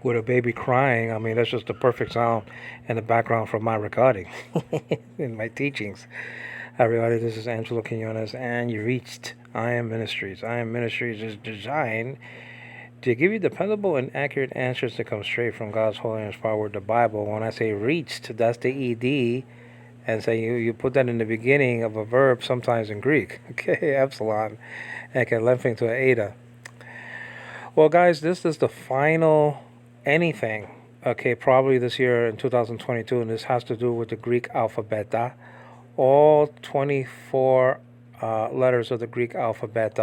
with a baby crying. I mean, that's just the perfect sound in the background for my recording in my teachings. Hi, everybody. This is Angelo Quinones, and you reached I Am Ministries. I Am Ministries is designed to give you dependable and accurate answers that come straight from God's holy and inspired word, the Bible. When I say reached, that's the ed, and so you put that in the beginning of a verb, sometimes in Greek. Okay, epsilon, and it can lengthen to an eta. Well, guys, this is the final anything. Okay, probably this year in 2022, and this has to do with the Greek alphabet. All 24 letters of the Greek alphabet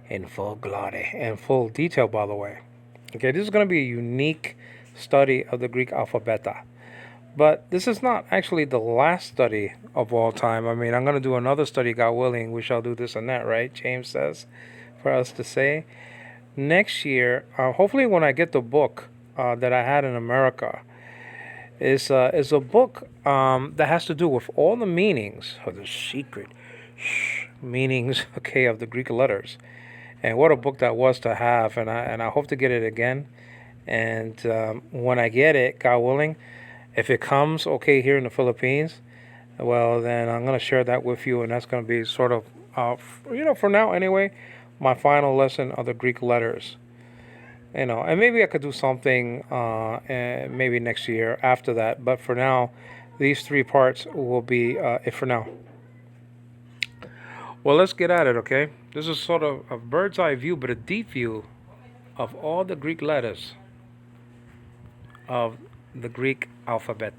in full glory and full detail, by the way. Okay, this is going to be a unique study of the Greek alphabet. But this is not actually the last study of all time. I mean, I'm going to do another study, God willing. We shall do this and that, right? James says for us to say. Next year, hopefully when I get the book that I had in America, is a book that has to do with all the meanings, or the secret meanings, okay, of the Greek letters. And what a book that was to have, and I hope to get it again. And when I get it, God willing, if it comes okay here in the Philippines, well, then I'm going to share that with you, and that's going to be sort of, for now anyway, my final lesson of the Greek letters. And maybe I could do something maybe next year after that. But for now, these three parts will be it for now. Well, let's get at it, okay? This is sort of a bird's eye view, but a deep view of all the Greek letters of the Greek alphabet.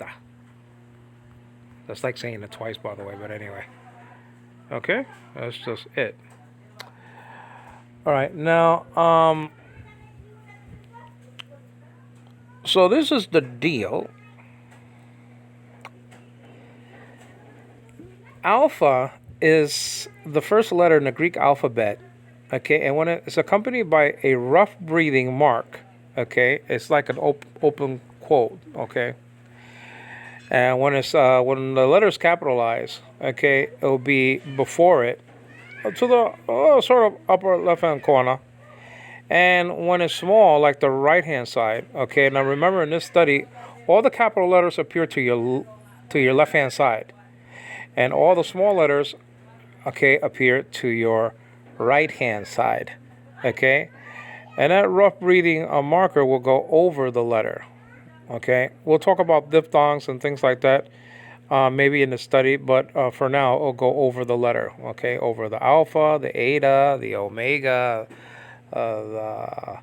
That's like saying it twice, by the way, but anyway. Okay? That's just it. All right, now, so this is the deal. Alpha is the first letter in the Greek alphabet, okay, and when it's accompanied by a rough breathing mark, okay, it's like an open quote, okay, and when the letter is capitalized, okay, it will be before it to the sort of upper left hand corner, and when it's small, like the right hand side, okay. Now remember, in this study, all the capital letters appear to your left hand side, and all the small letters, okay, appear to your right hand side, okay. And that rough breathing marker will go over the letter, okay. We'll talk about diphthongs and things like that maybe in the study, but for now, it'll go over the letter, okay, over the alpha, the eta, the omega, the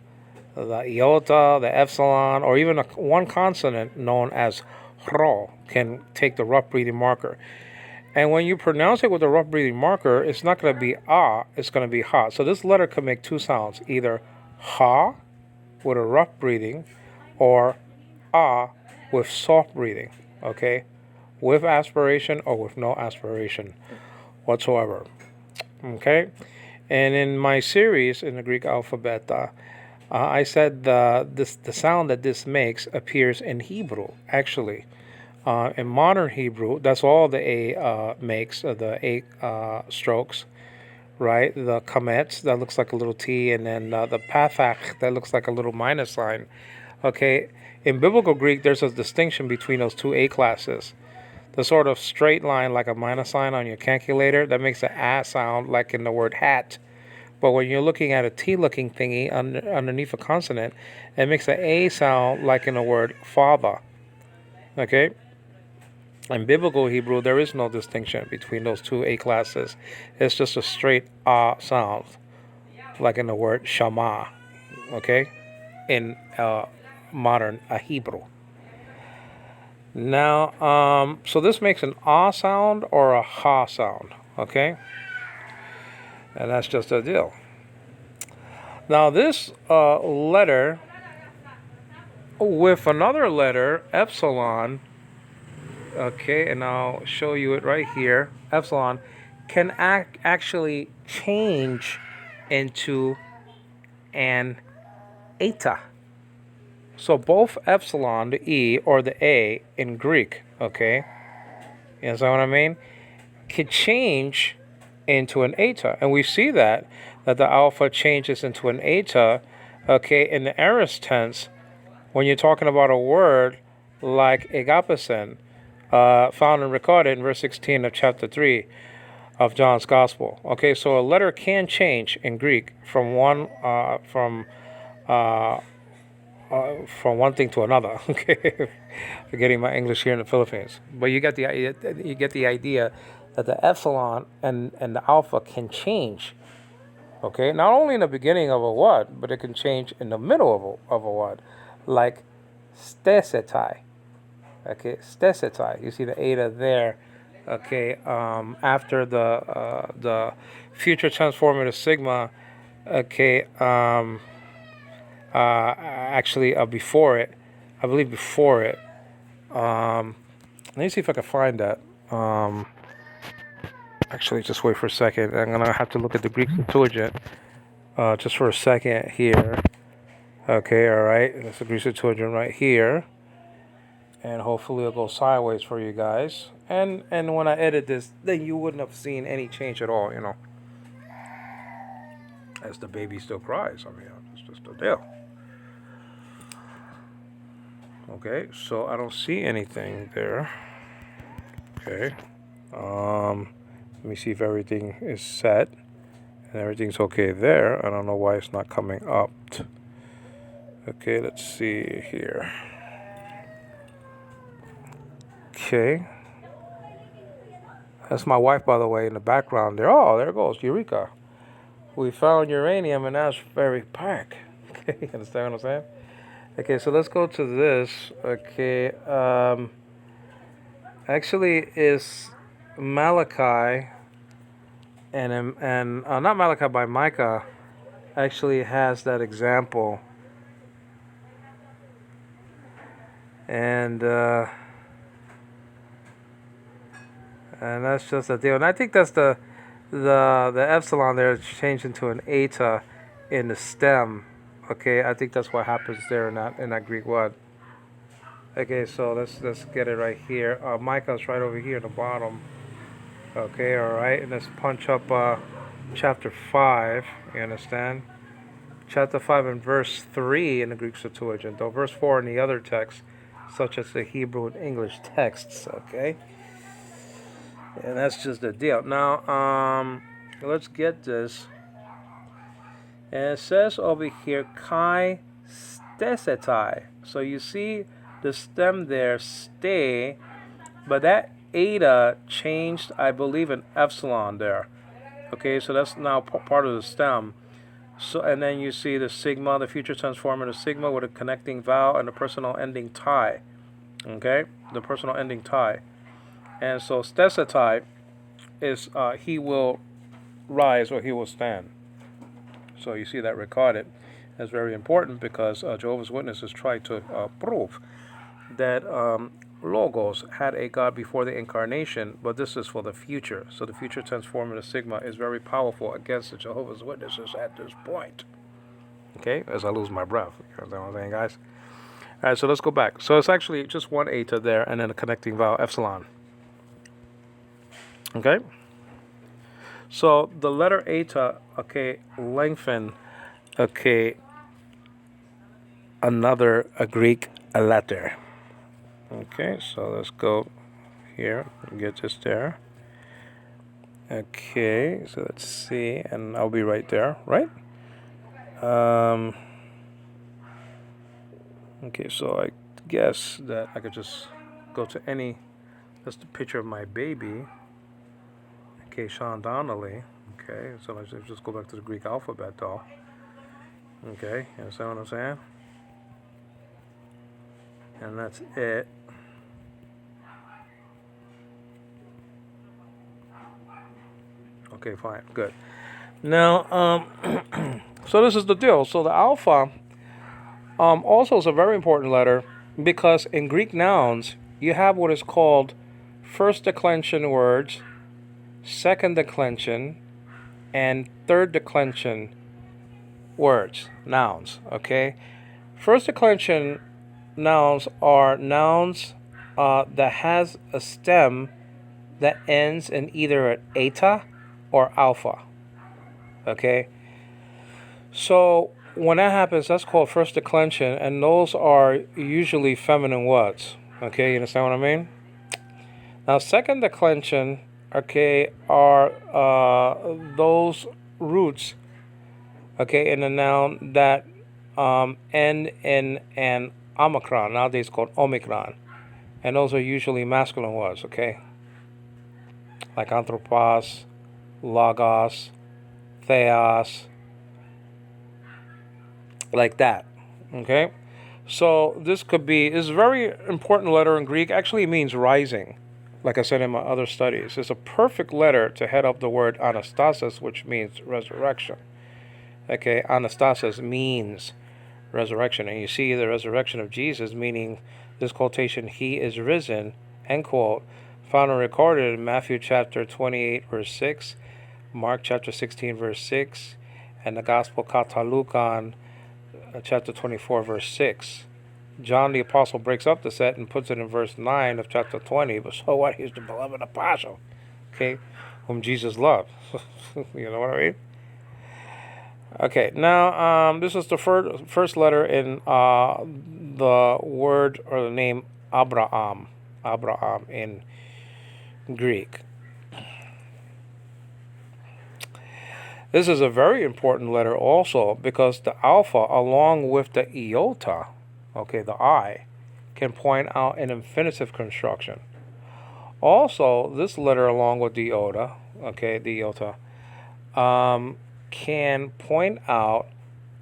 iota, the epsilon, or even one consonant known as rho can take the rough breathing marker. And when you pronounce it with a rough breathing marker, it's not going to be ah, it's going to be ha. So this letter can make two sounds, either ha with a rough breathing or ah with soft breathing, okay, with aspiration or with no aspiration whatsoever, okay. And in my series in the Greek alphabet, I said the sound that this makes appears in Hebrew, actually. In modern Hebrew, that's all the A makes, the A strokes, right? The kametz, that looks like a little T, and then the pathach, that looks like a little minus sign. Okay, in biblical Greek, there's a distinction between those two A classes. The sort of straight line like a minus sign on your calculator, that makes an A sound like in the word hat. But when you're looking at a T-looking thingy underneath a consonant, it makes an A sound like in the word father. Okay? In biblical Hebrew, there is no distinction between those two A classes. It's just a straight A sound, like in the word Shama. Okay? In modern Hebrew. Now, so this makes an ah sound or a ha sound, okay? And that's just a deal. Now this letter with another letter, epsilon, okay, and I'll show you it right here, epsilon, can actually change into an eta. So both epsilon, the E, or the A in Greek, okay, you know what I mean, could change into an eta. And we see that the alpha changes into an eta, okay, in the aorist tense when you're talking about a word like agapesen, found and recorded in verse 16 of chapter 3 of John's Gospel. Okay, so a letter can change in Greek from uh, one thing to another. Okay, forgetting my English here in the Philippines, but you get the idea. You get the idea that the epsilon and the alpha can change. Okay, not only in the beginning of a word, but it can change in the middle of a word, like stesetai. Okay, stesetai. You see the eta there. Okay, after the future transformative sigma. Okay, actually before it, I believe before it. Let me see if I can find that. Actually, just wait for a second. I'm gonna have to look at the Greek Septuagint just for a second here. Okay, all right. That's the Greek Septuagint right here, and hopefully it'll go sideways for you guys. And when I edit this, then you wouldn't have seen any change at all. As the baby still cries. I mean, it's just a deal. Okay, so I don't see anything there. Okay. Let me see if everything is set. And everything's okay there. I don't know why it's not coming up. Okay, let's see here. Okay. That's my wife, by the way, in the background there. Oh, there goes Eureka. We found uranium and now it's very packed. Okay, you understand what I'm saying? Okay, so let's go to this. Okay, actually is Malachi and not Malachi by Micah actually has that example. And that's just a deal. And I think that's the epsilon there changed into an eta in the stem. Okay, I think that's what happens there in that Greek word. Okay, so let's get it right here. Micah's right over here in the bottom. Okay, all right, and let's punch up chapter 5. You understand? Chapter 5 and verse 3 in the Greek Septuagint, though verse 4 in the other texts, such as the Hebrew and English texts. Okay, and that's just the deal. Now, let's get this. And it says over here, kai stesetai. So you see the stem there, stay, but that eta changed, I believe, an epsilon there. Okay, so that's now part of the stem. So, and then you see the sigma, the future transformative sigma with a connecting vowel and the personal ending tie. Okay, the personal ending tie. And so stesetai is he will rise or he will stand. So you see that recorded. That's very important because Jehovah's Witnesses try to prove that Logos had a God before the incarnation, but this is for the future. So the future transformative sigma is very powerful against the Jehovah's Witnesses at this point. Okay, as I lose my breath. You know what I'm saying, guys? All right, so let's go back. So it's actually just one eta there and then a connecting vowel, epsilon. Okay? So the letter eta, okay, lengthen, okay, another Greek letter. Okay, so let's go here and get this there. Okay, so let's see, and I'll be right there, right? Okay, so I guess that I could just go to any, that's the picture of my baby. Okay, Sean Donnelly. Okay, so let's just go back to the Greek alphabet, though. Okay, you understand what I'm saying? And that's it. Okay, fine, good. Now, so this is the deal. So the alpha also is a very important letter because in Greek nouns, you have what is called first declension words, second declension, and third declension words, nouns, okay? First declension nouns are nouns that has a stem that ends in either an eta or alpha, okay? So when that happens, that's called first declension, and those are usually feminine words. Okay, you understand what I mean? Now, second declension, okay, are those roots, okay, in the noun that end in an omicron, nowadays called omicron, and those are usually masculine words, okay, like anthropos, logos, theos, like that, okay. So this could be, this very important letter in Greek actually means rising. Like I said in my other studies, it's a perfect letter to head up the word anastasis, which means resurrection. Okay, anastasis means resurrection. And you see the resurrection of Jesus, meaning this quotation, he is risen, end quote, found and recorded in Matthew chapter 28, verse 6, Mark chapter 16, verse 6, and the Gospel Katalukan, chapter 24, verse 6. John the Apostle breaks up the set and puts it in verse 9 of chapter 20. But so what? He's the beloved apostle, okay, whom Jesus loved. You know what I mean? Okay, now this is the first letter in the word or the name Abraham. Abraham in Greek. This is a very important letter also because the alpha, along with the iota, okay, the I, can point out an infinitive construction. Also, this letter, along with the iota, okay, the iota, can point out,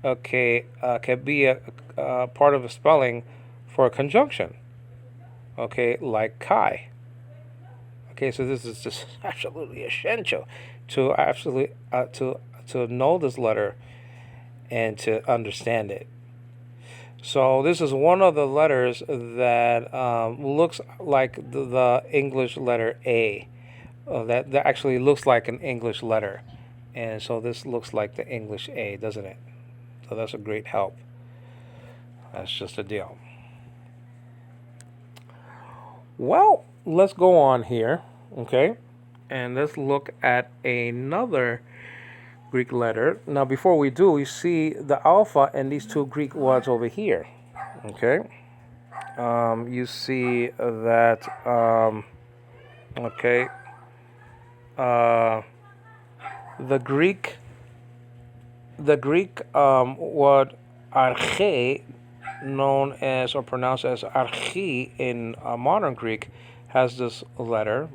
okay, can be a part of a spelling for a conjunction, okay, like chi. Okay, so this is just absolutely essential to absolutely to know this letter and to understand it. So this is one of the letters that looks like the English letter A. That actually looks like an English letter. And so this looks like the English A, doesn't it? So that's a great help. That's just a deal. Well, let's go on here, okay? And let's look at another Greek letter. Now, before we do, we see the alpha and these two Greek words over here, okay? You see that, okay, the Greek word arche, known as or pronounced as archi in modern Greek, has this letter.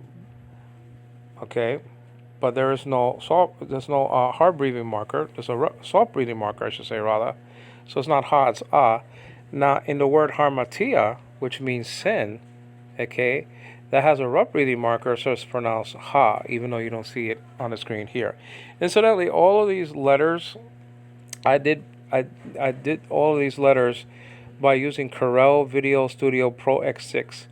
Okay, but there's no hard breathing marker. There's a soft breathing marker, I should say rather. So it's not ha, it's ah. Now in the word harmatia, which means sin, okay, that has a rough breathing marker, so it's pronounced ha, even though you don't see it on the screen here. Incidentally, all of these letters, I did all of these letters by using Corel Video Studio Pro X6,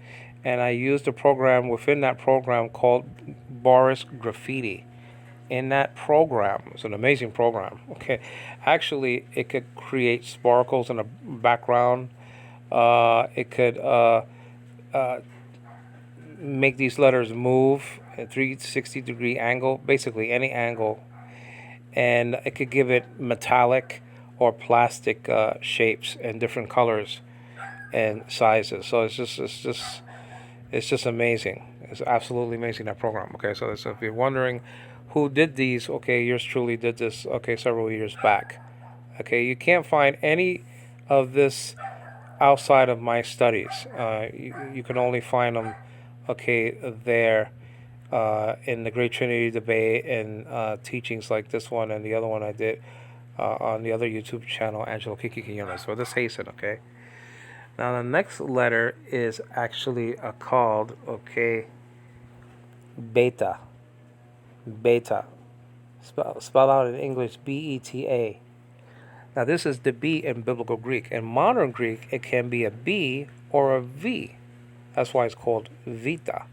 and I used a program within that program called Boris Graffiti. In that program, it's an amazing program. Okay, actually, it could create sparkles in the background. It could make these letters move at 360-degree angle, basically any angle, and it could give it metallic or plastic shapes and different colors and sizes. So it's just amazing. It's absolutely amazing, that program. Okay, so if you're wondering who did these, okay, yours truly did this, okay, several years back. Okay, you can't find any of this outside of my studies. You can only find them, okay, there in the Great Trinity Debate and teachings like this one and the other one I did on the other YouTube channel, ANGELO KYKY QUINONES. So let's hasten, okay? Now the next letter is actually called, okay, beta. Beta. Spelled out in English, B-E-T-A. Now this is the B in Biblical Greek. In modern Greek, it can be a B or a V. That's why it's called vita.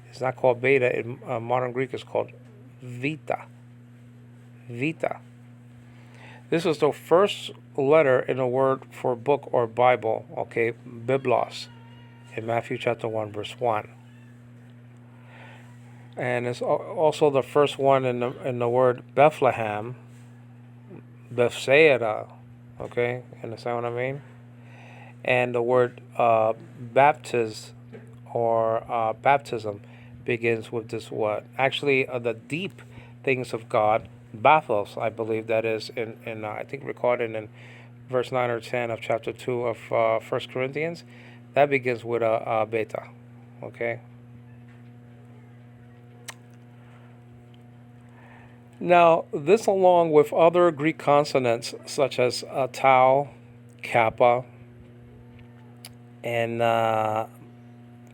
It's not called beta. In modern Greek, it's called vita. Vita. This is the first letter in the word for book or Bible, okay, biblos, in Matthew chapter 1, verse 1. And it's also the first one in the word Bethlehem, Bethsaida, Okay, understand what I mean? And the word baptiz or baptism begins with this what? Actually, the deep things of God, bathos, I believe that is in I think recorded in verse 9 or 10 of chapter 2 of 1 Corinthians. That begins with a beta. Okay. Now, this along with other Greek consonants such as tau, kappa, and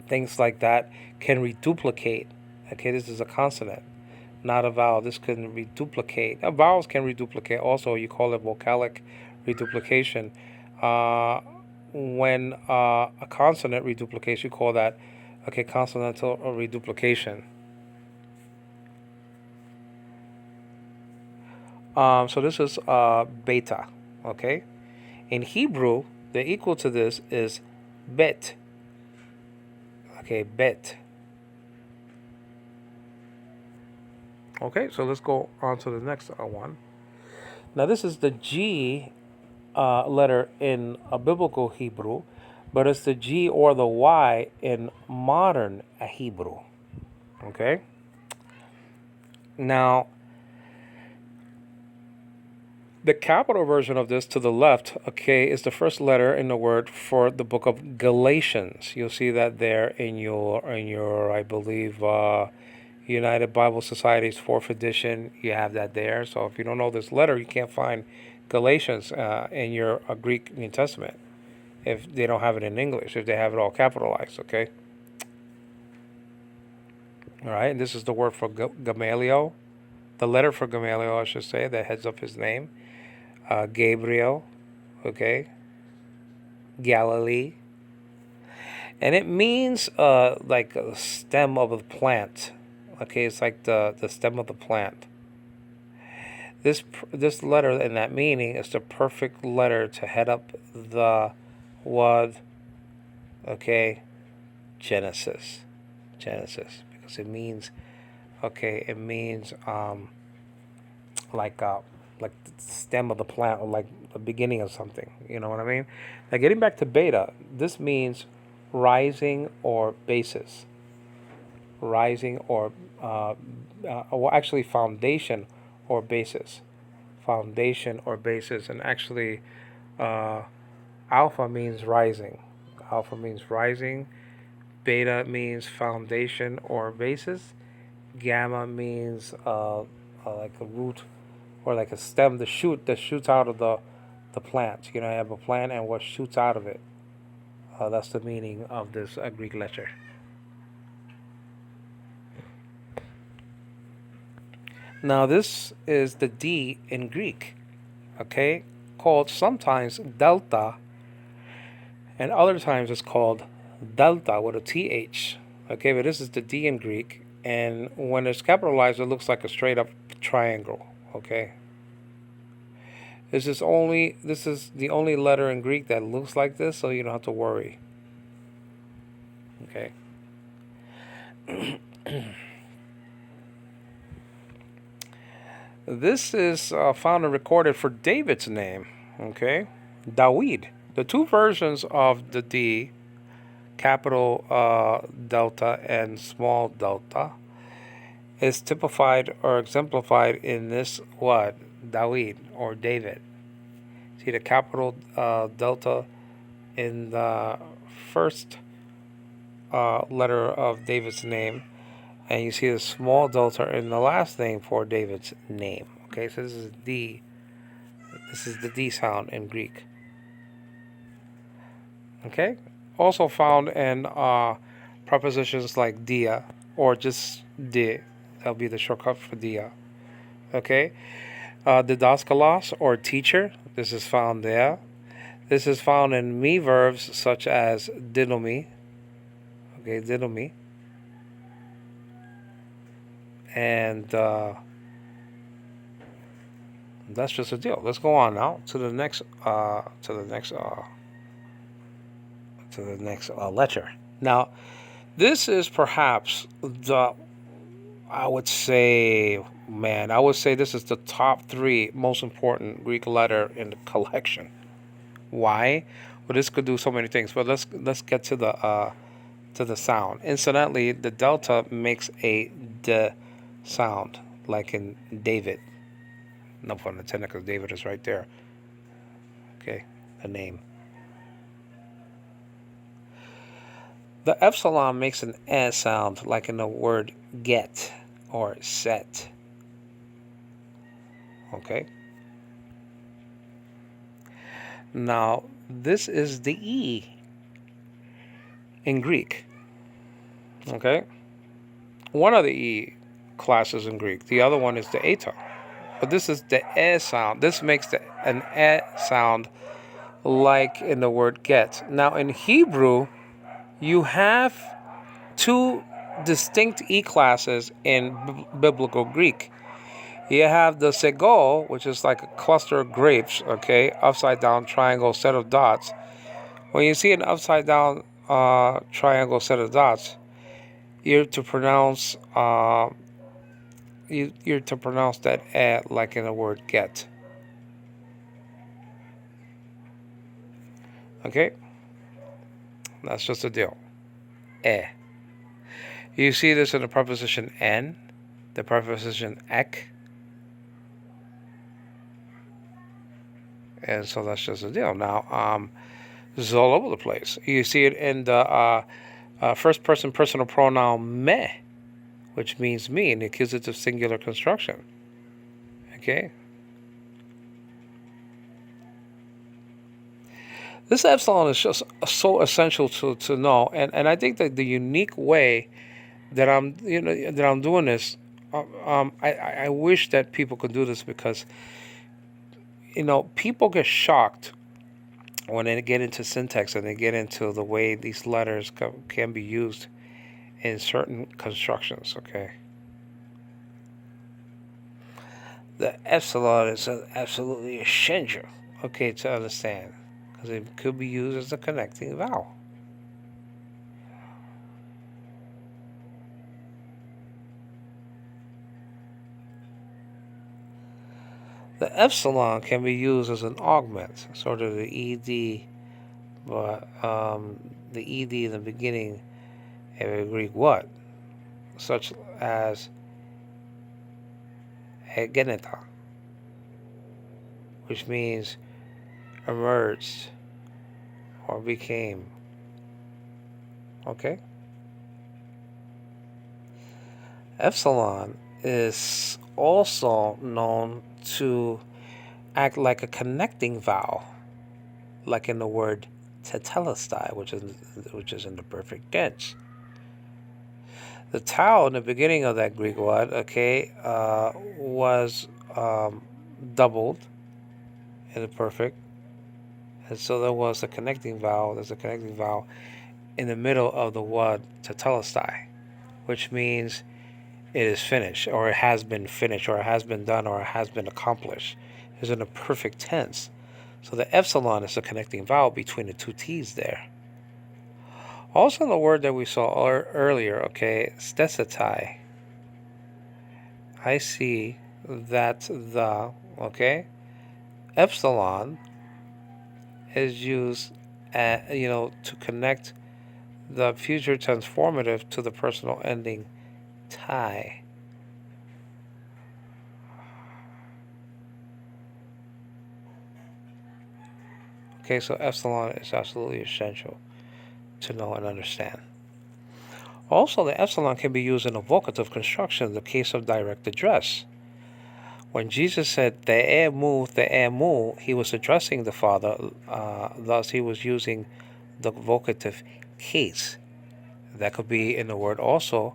things like that can reduplicate. Okay, this is a consonant, not a vowel. This can reduplicate. Vowels can reduplicate also. You call it vocalic reduplication. Uh, when a consonant reduplicates, you call that, okay, consonantal reduplication. So this is beta. Okay. In Hebrew, the equal to this is bet. Okay, bet. Okay, so let's go on to the next one. Now, this is the G letter in a biblical Hebrew, but it's the G or the Y in modern Hebrew. Okay? Now, the capital version of this to the left, okay, is the first letter in the word for the book of Galatians. You'll see that there in your I believe, United Bible Society's 4th edition. You have that there. So if you don't know this letter, you can't find Galatians in your Greek New Testament if they don't have it in English, if they have it all capitalized, okay? All right, and this is the word for Gamaliel, the letter for Gamaliel, I should say, that heads up his name. Gabriel, okay? Galilee. And it means like a stem of a plant. Okay, it's like the stem of the plant. This letter in that meaning is the perfect letter to head up the word, okay, Genesis, because it means, okay, it means like the stem of the plant or like the beginning of something. You know what I mean? Now getting back to beta, this means rising or basis, rising or well, actually foundation or basis, and actually alpha means rising. Alpha means rising. Beta means foundation or basis. Gamma means like a root or like a stem, the shoot that shoots out of the plant. You know, you have a plant and what shoots out of it. That's the meaning of this Greek letter. Now, this is the D in Greek, okay, called sometimes delta, and other times it's called delta with a TH. Okay, but this is the D in Greek, and when it's capitalized, it looks like a straight up triangle. Okay. This is the only letter in Greek that looks like this, so you don't have to worry. Okay. This is found and recorded for David's name. Okay, Dawid. The two versions of the D, capital delta and small delta, is typified or exemplified in this what? Dawid or David. See the capital delta in the first letter of David's name, and you see the small delta in the last name for David's name. Okay, so this is D. This is the D sound in Greek. Okay, also found in prepositions like dia or just di. That'll be the shortcut for dia. Okay, didaskalos or teacher. This is found there. This is found in me verbs such as didomi. Okay, didomi. And that's just a deal. Let's go on now to the next letter. Now, this is perhaps the I would say, man, I would say this is the top three most important Greek letter in the collection. Why? Well, this could do so many things. But let's get to the sound. Incidentally, the delta makes a d sound, like in David. No pun intended, because David is right there. Okay, the name. The epsilon makes an S sound, like in the word get or set. Okay. Now, this is the E in Greek. Okay. One of the E classes in Greek. The other one is the eta. But this is the E sound. This makes an E sound like in the word get. Now, in Hebrew, you have two distinct E classes in biblical Greek. You have the segol, which is like a cluster of grapes, okay, upside down triangle set of dots. When you see an upside down triangle set of dots, you're to pronounce you're to pronounce that like in the word get. Okay, that's just a deal. You see this in the preposition en, the preposition ek, and so that's just a deal. Now, this is all over the place. You see it in the first person personal pronoun me, which means me, in the accusative singular construction. Okay? This epsilon is just so essential to know, and I think that the unique way that I'm doing this, I wish that people could do this, because people get shocked when they get into syntax and they get into the way these letters can be used in certain constructions. Okay. The epsilon is absolutely essential, okay, to understand, because it could be used as a connecting vowel. The epsilon can be used as an augment, sort of the ed, but the ed in the beginning of a Greek what, such as egeneta, which means emerged or became. Okay? Epsilon is also known to act like a connecting vowel, like in the word tetelestai, which is in the perfect tense. The tau in the beginning of that Greek word, okay, was doubled in the perfect, and so there was a connecting vowel. There's a connecting vowel in the middle of the word tetelestai, which means it is finished, or it has been finished, or it has been done, or it has been accomplished. It's in a perfect tense. So the epsilon is a connecting vowel between the two T's there. Also, the word that we saw earlier, okay, stesitai. I see that the, okay, epsilon is used, to connect the future transformative to the personal ending tie. Okay, so epsilon is absolutely essential to know and understand. Also, the epsilon can be used in a vocative construction in the case of direct address. When Jesus said The'emu, he was addressing the Father, thus he was using the vocative case. That could be in the word also,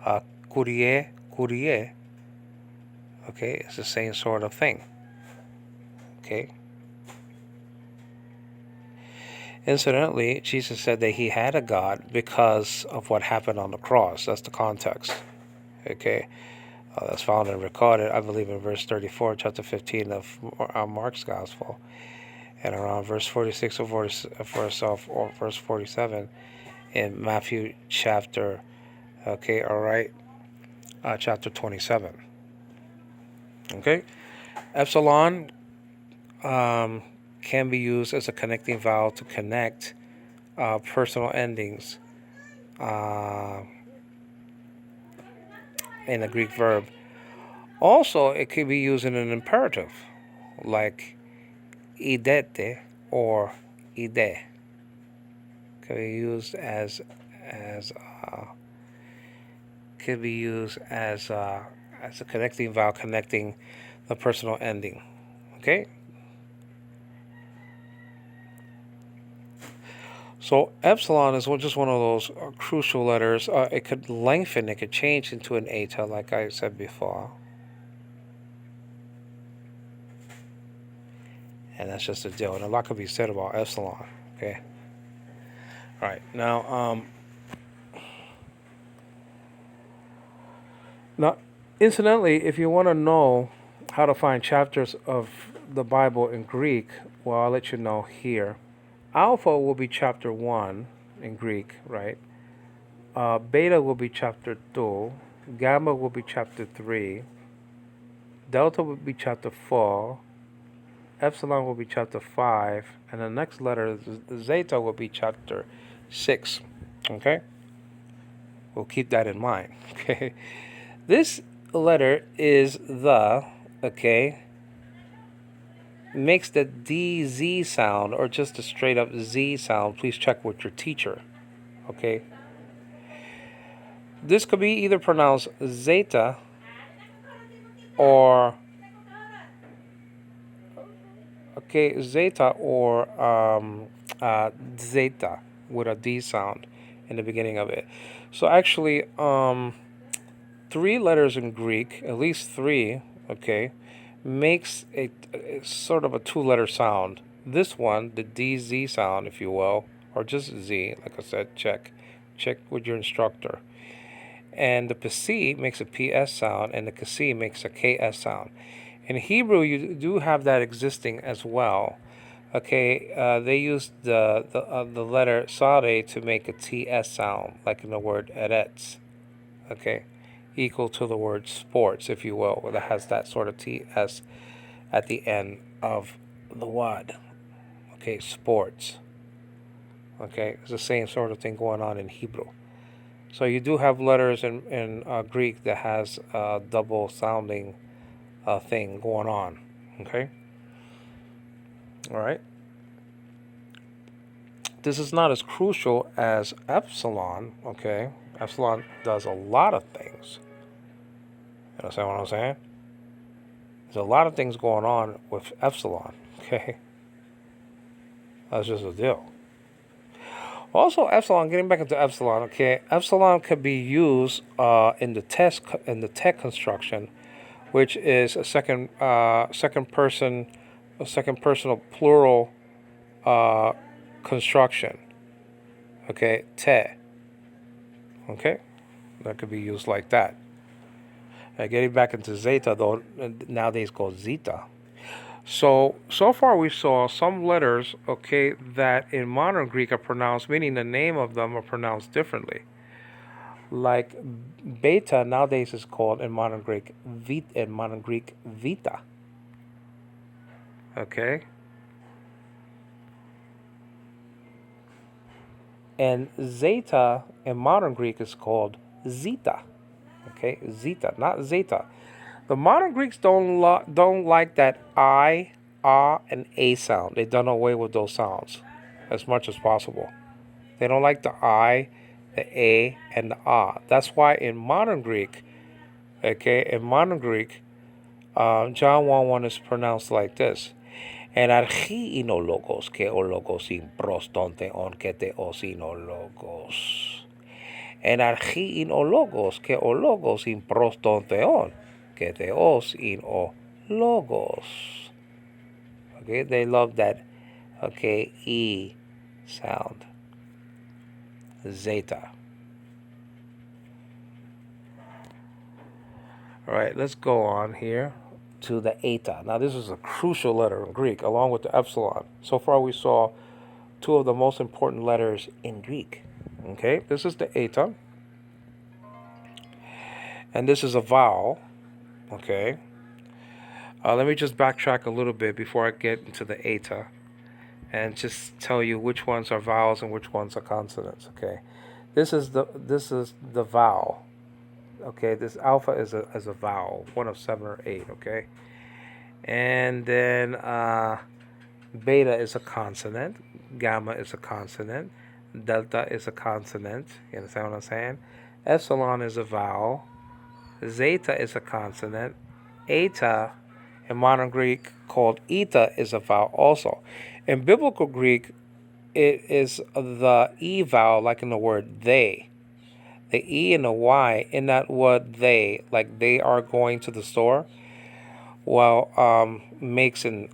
Kyrie, Kyrie. Okay, it's the same sort of thing. Okay. Incidentally, Jesus said that he had a God because of what happened on the cross. That's the context. Okay. That's found and recorded, I believe, in verse 34, chapter 15 of Mark's Gospel, and around verse 46 or verse 47 in Matthew chapter, okay, all right, chapter 27. Okay, epsilon can be used as a connecting vowel to connect personal endings in a Greek verb. Also, it could be used in an imperative, like idete or ide. Could be used as could be used as a connecting vowel connecting the personal ending. Okay. So epsilon is just one of those crucial letters. It could lengthen, it could change into an eta, like I said before. And that's just a deal. And a lot could be said about epsilon. Okay. All right. Now, incidentally, if you want to know how to find chapters of the Bible in Greek, well, I'll let you know here. Alpha will be chapter 1 in Greek, right? Beta will be chapter 2. Gamma will be chapter 3. Delta will be chapter 4. Epsilon will be chapter 5. And the next letter, Zeta, will be chapter 6. Okay? We'll keep that in mind. Okay? This letter is the, okay, makes the DZ sound or just a straight up Z sound. Please check with your teacher. Okay? This could be either pronounced Zeta or Zeta or Zeta with a D sound in the beginning of it. So actually, 3 letters in Greek, at least 3, okay, makes a sort of a 2-letter sound. This one, the DZ sound, if you will, or just Z, like I said, check with your instructor. And the PC makes a PS sound, and the KC makes a KS sound. In Hebrew, you do have that existing as well. Okay, they use the letter Sade to make a TS sound, like in the word Eretz. Okay, equal to the word sports, if you will, that has that sort of TS at the end of the word. Okay, sports. Okay, it's the same sort of thing going on in Hebrew. So you do have letters in Greek that has a double sounding thing going on. Okay. All right. This is not as crucial as epsilon. Okay. Epsilon does a lot of things. You understand what I'm saying? There's a lot of things going on with epsilon. Okay. That's just a deal. Also, epsilon. Getting back into epsilon. Okay. Epsilon could be used in the text construction, which is a second personal plural construction. Okay, te. Okay, that could be used like that. Getting back into zeta, though, nowadays called zeta. So far we saw some letters, okay, that in modern Greek are pronounced, meaning the name of them are pronounced differently. Like beta nowadays is called in modern Greek vita. Okay. And zeta in modern Greek is called zeta. Okay, zeta, not zeta. The modern Greeks don't like that I, and a sound. They've done away with those sounds as much as possible. They don't like the I, the a, and the That's why in modern Greek, John 1:1 is pronounced like this. Εναρχή είναι ο λόγος και ο λόγος είναι προς τον Θεόν και Θεός είναι ο λόγος. Εναρχή είναι ο λόγος και ο λόγος είναι προς τον Θεόν και Θεός είναι ο λόγος. Okay, they love that, okay, E sound. Zeta. All right, let's go on here to the eta. Now, this is a crucial letter in Greek, along with the epsilon. So far, we saw 2 of the most important letters in Greek. Okay, this is the eta. and this is a vowel. Okay. Let me just backtrack a little bit before I get into the eta, and just tell you which ones are vowels and which ones are consonants. Okay. This is the vowel. Okay. This alpha is a vowel, one of 7 or 8. Okay. And then beta is a consonant, gamma is a consonant, delta is a consonant. You understand what I'm saying? Epsilon is a vowel, zeta is a consonant, eta in modern Greek called eta is a vowel also. In biblical Greek, it is the e vowel, like in the word they. The e and the y in that word they, like they are going to the store, well, makes an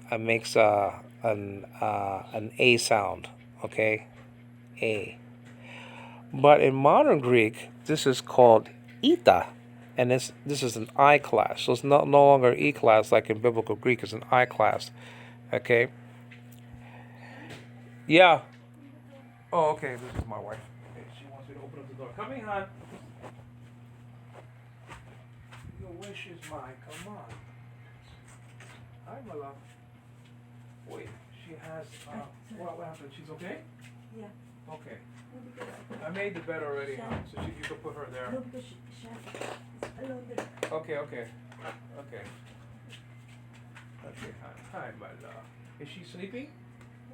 a sound, okay, a. But in modern Greek, this is called eta, and this is an I class. So it's no longer E class like in biblical Greek. It's an I class, okay. Yeah. Oh, okay. This is my wife. Okay, she wants me to open up the door. Come in, hon. Your wish is mine. Come on. Hi, my love. Wait, she has, what happened? She's okay? Yeah. Okay. I made the bed already, huh? So you can put her there. No, because she has alone there. Okay, okay. Okay. Okay, hi, my love. Is she sleeping?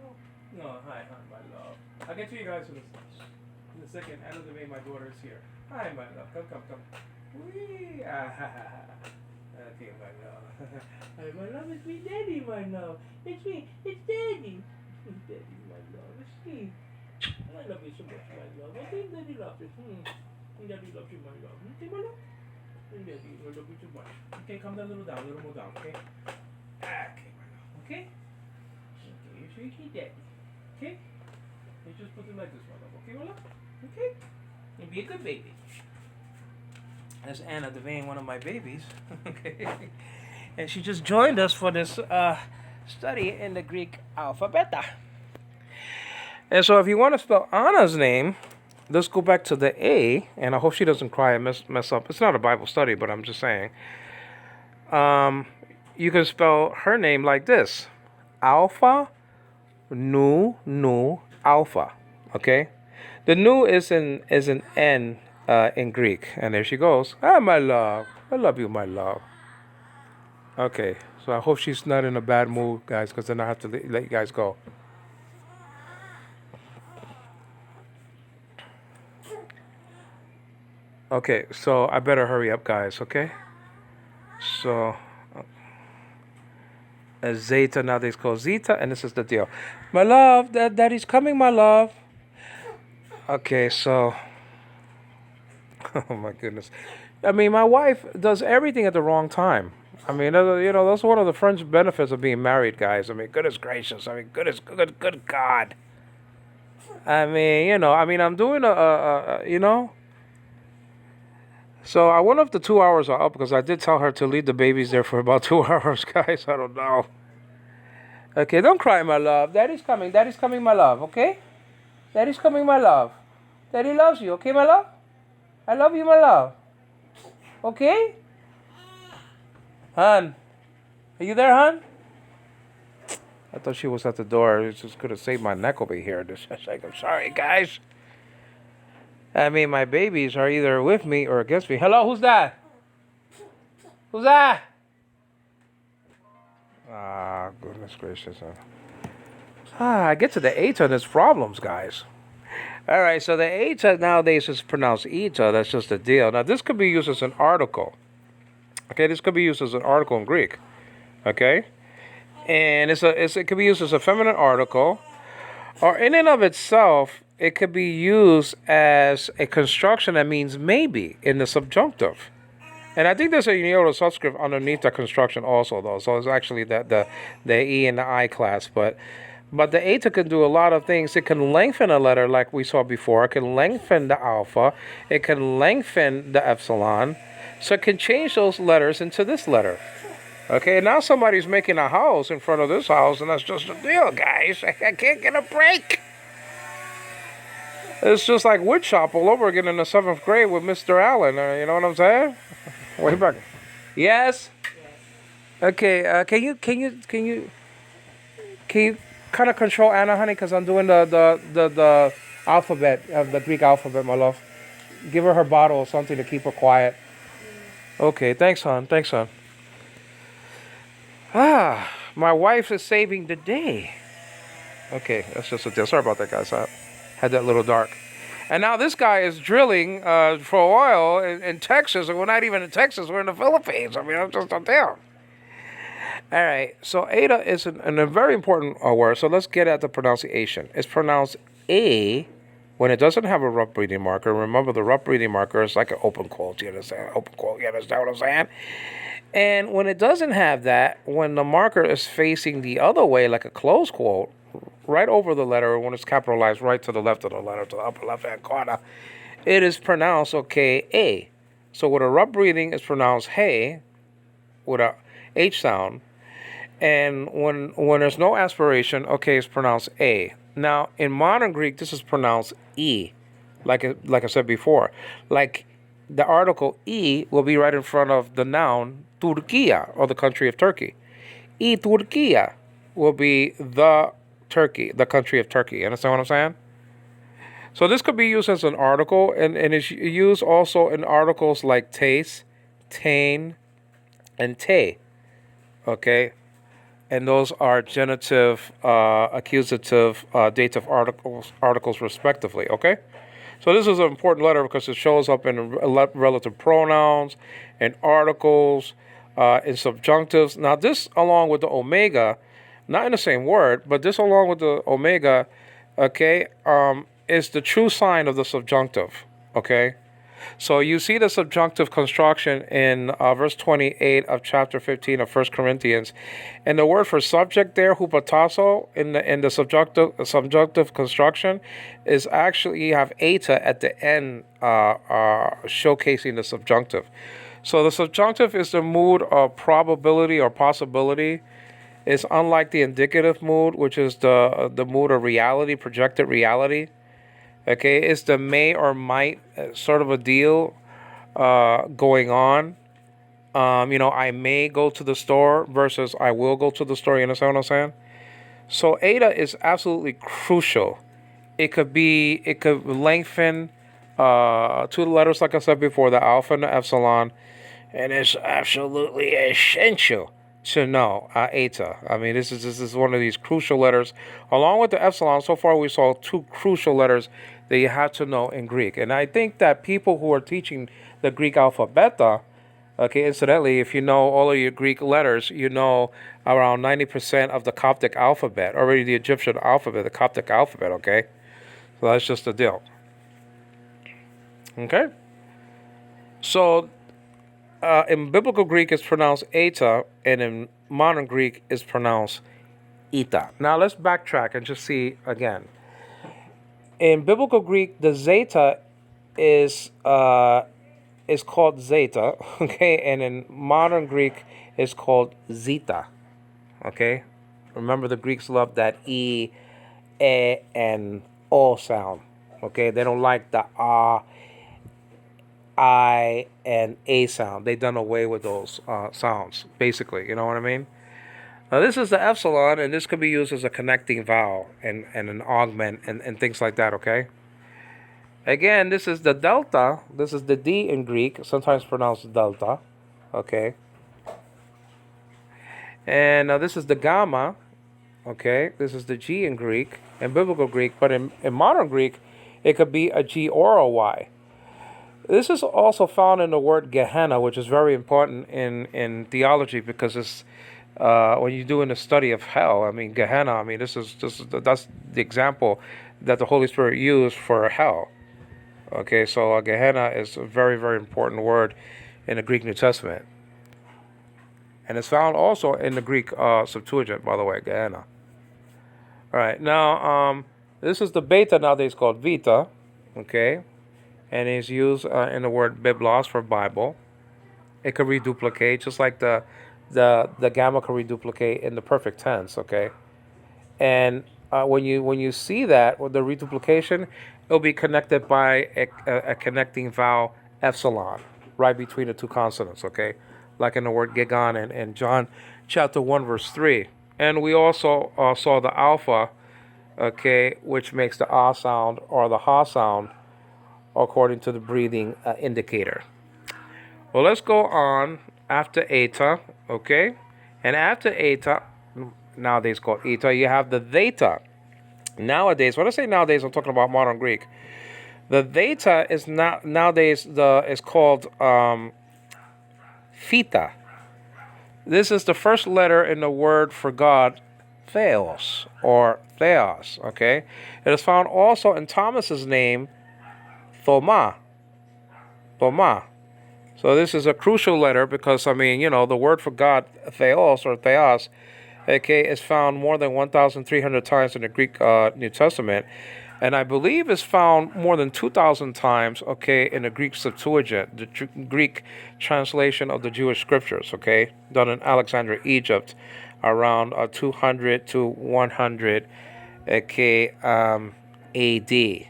No. No, hi, my love. I'll get to you guys in a second. Anna Devay, my daughter, is here. Hi, my love. Come. Whee! Okay, my love. Hi, my love. It's me, Daddy, my love. It's me. It's Daddy. It's Daddy, my love. It's me. I love you so much, my love. I think Daddy loves you. Daddy loves you, my love. Okay, my love? Daddy, I love you too much. Okay, come down a little more down, okay? Okay, my love. Okay? Okay, you're sweetie Daddy. Okay? You just put it like this, my love. Okay, my love? Okay? And be a good baby. That's Anna Devane, one of my babies. Okay. And she just joined us for this study in the Greek alphabet. And so if you want to spell Anna's name, let's go back to the A, and I hope she doesn't cry and mess up. It's not a Bible study, but I'm just saying. You can spell her name like this. Alpha, nu, alpha. Okay? The nu is an N in Greek. And there she goes. Ah, my love. I love you, my love. Okay. So I hope she's not in a bad mood, guys, because then I have to let you guys go. Okay, so I better hurry up, guys, okay? So, zeta nowadays called zeta, and this is the deal. My love, daddy's coming, my love. Okay, so, oh my goodness. I mean, my wife does everything at the wrong time. I mean, that's one of the fringe benefits of being married, guys. I mean, goodness gracious. I mean, good God. I mean, I'm doing So I wonder if the 2 hours are up, because I did tell her to leave the babies there for about 2 hours, guys. I don't know. Okay, don't cry, my love. Daddy's coming, my love, okay? Daddy's coming, my love. Daddy loves you, okay, my love? I love you, my love. Okay? Hon, are you there, hon? I thought she was at the door. It just could have saved my neck over here. I'm sorry, guys. I mean, my babies are either with me or against me. Hello, who's that? Who's that? Ah, goodness gracious. I get to the eta and there's problems, guys. All right, so the eta nowadays is pronounced eta. That's just the deal. Now, this could be used as an article. Okay, this could be used as an article in Greek. Okay? And it could be used as a feminine article. Or in and of itself, it could be used as a construction that means maybe in the subjunctive. And I think there's a Iota subscript underneath the construction also, though. So it's actually the E and the I class. But the eta can do a lot of things. It can lengthen a letter like we saw before. It can lengthen the alpha. It can lengthen the epsilon. So it can change those letters into this letter. Okay, now somebody's making a house in front of this house, and that's just a deal, guys. I can't get a break. It's just like wood shop all over again in the seventh grade with Mr. Allen. You know what I'm saying? Way back. Yes. Okay. Can you kind of control Anna, honey? Because I'm doing the alphabet, the Greek alphabet, my love. Give her bottle or something to keep her quiet. Okay. Thanks, hon. Thanks, hon. Ah, my wife is saving the day. Okay, that's just a deal. Sorry about that, guys. I had that little dark. And now this guy is drilling for oil in Texas, and we're not even in Texas. We're in the Philippines. I mean, I'm just a deal. All right. So Ada is a very important word. So let's get at the pronunciation. It's pronounced A when it doesn't have a rough breathing marker. Remember, the rough breathing marker is like an open quote. You understand? Open quote. You understand what I'm saying? And when it doesn't have that, when the marker is facing the other way, like a closed quote, right over the letter, when it's capitalized right to the left of the letter, to the upper left-hand corner, it is pronounced, okay, A. So with a rough breathing, it's pronounced hey, with a H sound. And when there's no aspiration, okay, it's pronounced A. Now, in modern Greek, this is pronounced E, like I said before. Like the article E will be right in front of the noun Turquía, or the country of Turkey. E Turquía will be the Turkey, the country of Turkey. You understand what I'm saying? So this could be used as an article, and it's used also in articles like taste, tain, and te. Okay? And those are genitive, accusative, dative articles respectively. Okay? So this is an important letter because it shows up in relative pronouns, in articles, in subjunctives. Now this, along with the omega, not in the same word, but this along with the omega, okay, is the true sign of the subjunctive. Okay? So you see the subjunctive construction in verse 28 of chapter 15 of 1 Corinthians. And the word for subject there, hupatasso, in the subjunctive construction, is actually, you have eta at the end, showcasing the subjunctive. So the subjunctive is the mood of probability or possibility. It's unlike the indicative mood, which is the mood of reality, projected reality. Okay, it's the may or might sort of a deal going on. I may go to the store versus I will go to the store. You understand what I'm saying? So eta is absolutely crucial. It could lengthen two letters, like I said before, the alpha and the epsilon, and it's absolutely essential to know eta. I mean, this is one of these crucial letters, along with the epsilon. So far, we saw two crucial letters that you have to know in Greek, and I think that people who are teaching the Greek alphabet, okay, incidentally, if you know all of your Greek letters, you know around 90% of the Coptic alphabet, already the Egyptian alphabet, the Coptic alphabet. Okay, so that's just the deal. Okay, so. In biblical Greek, it's pronounced eta, and in modern Greek, it's pronounced ita. Now, let's backtrack and just see again. In biblical Greek, the zeta is called zeta, okay, and in modern Greek, it's called zeta, okay. Remember, the Greeks love that e, and o sound, okay. They don't like the I, and A sound. They've done away with those sounds, basically. You know what I mean? Now, this is the epsilon, and this could be used as a connecting vowel and an augment and things like that, okay? Again, this is the delta. This is the D in Greek, sometimes pronounced delta, okay? And this is the gamma, okay? This is the G in Greek, in biblical Greek, but in modern Greek, it could be a G or a Y. This is also found in the word Gehenna, which is very important in theology because it's when you're doing the study of hell. I mean, Gehenna. I mean, that's the example that the Holy Spirit used for hell. Okay, so Gehenna is a very, very important word in the Greek New Testament, and it's found also in the Greek Septuagint, by the way, Gehenna. All right, now this is the beta, nowadays called vita. Okay. And is used in the word biblos for Bible. It could reduplicate, just like the gamma could reduplicate in the perfect tense, okay? And when you see that with the reduplication, it'll be connected by a connecting vowel epsilon right between the two consonants. Okay, like in the word gigon in John chapter 1 verse 3. And we also saw the alpha, okay, which makes the ah sound or the ha sound according to the breathing indicator. Well, let's go on after eta, okay? And after eta, nowadays called eta, you have the theta. Nowadays, when I say nowadays, I'm talking about modern Greek. The theta is not nowadays is called theta. This is the first letter in the word for God, theos or theos. Okay, it is found also in Thomas's name, Thoma. Thoma. So this is a crucial letter because the word for God, theos or theos, okay, is found more than 1,300 times in the Greek New Testament, and I believe it's found more than 2,000 times, okay, in the Greek Septuagint, the Greek translation of the Jewish scriptures, okay, done in Alexandria, Egypt, around 200 to 100, okay, A.D.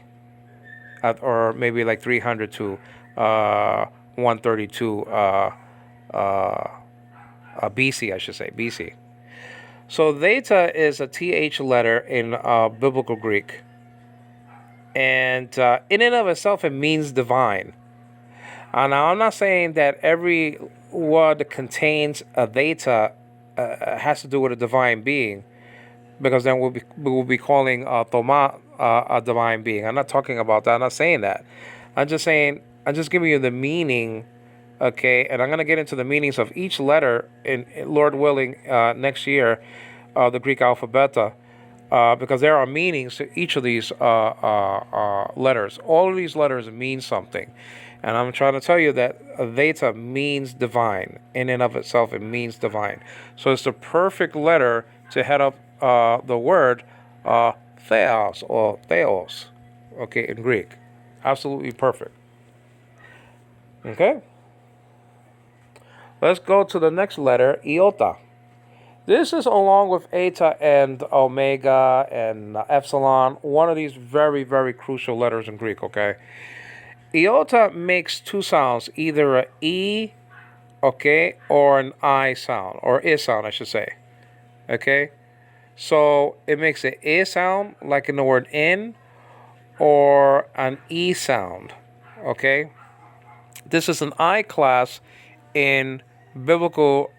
Or maybe like 300 to 132 BC, I should say, BC. So theta is a TH letter in biblical Greek. And in and of itself, it means divine. Now, I'm not saying that every word that contains a theta has to do with a divine being, because then we'll be calling Thoma a divine being. I'm not talking about that. I'm not saying that. I'm just giving you the meaning, okay? And I'm going to get into the meanings of each letter, in Lord willing, next year, the Greek alphabet, because there are meanings to each of these letters. All of these letters mean something. And I'm trying to tell you that theta means divine. In and of itself, it means divine. So it's the perfect letter to head up the word theos or theos, okay, in Greek. Absolutely perfect. Okay? Let's go to the next letter, iota. This is, along with eta and omega and epsilon, one of these very, very crucial letters in Greek, okay? Iota makes two sounds, either a E, okay, or an I sound, or I sound, I should say, okay? So it makes an I sound, like in the word in, or an E sound, okay? This is an I class in biblical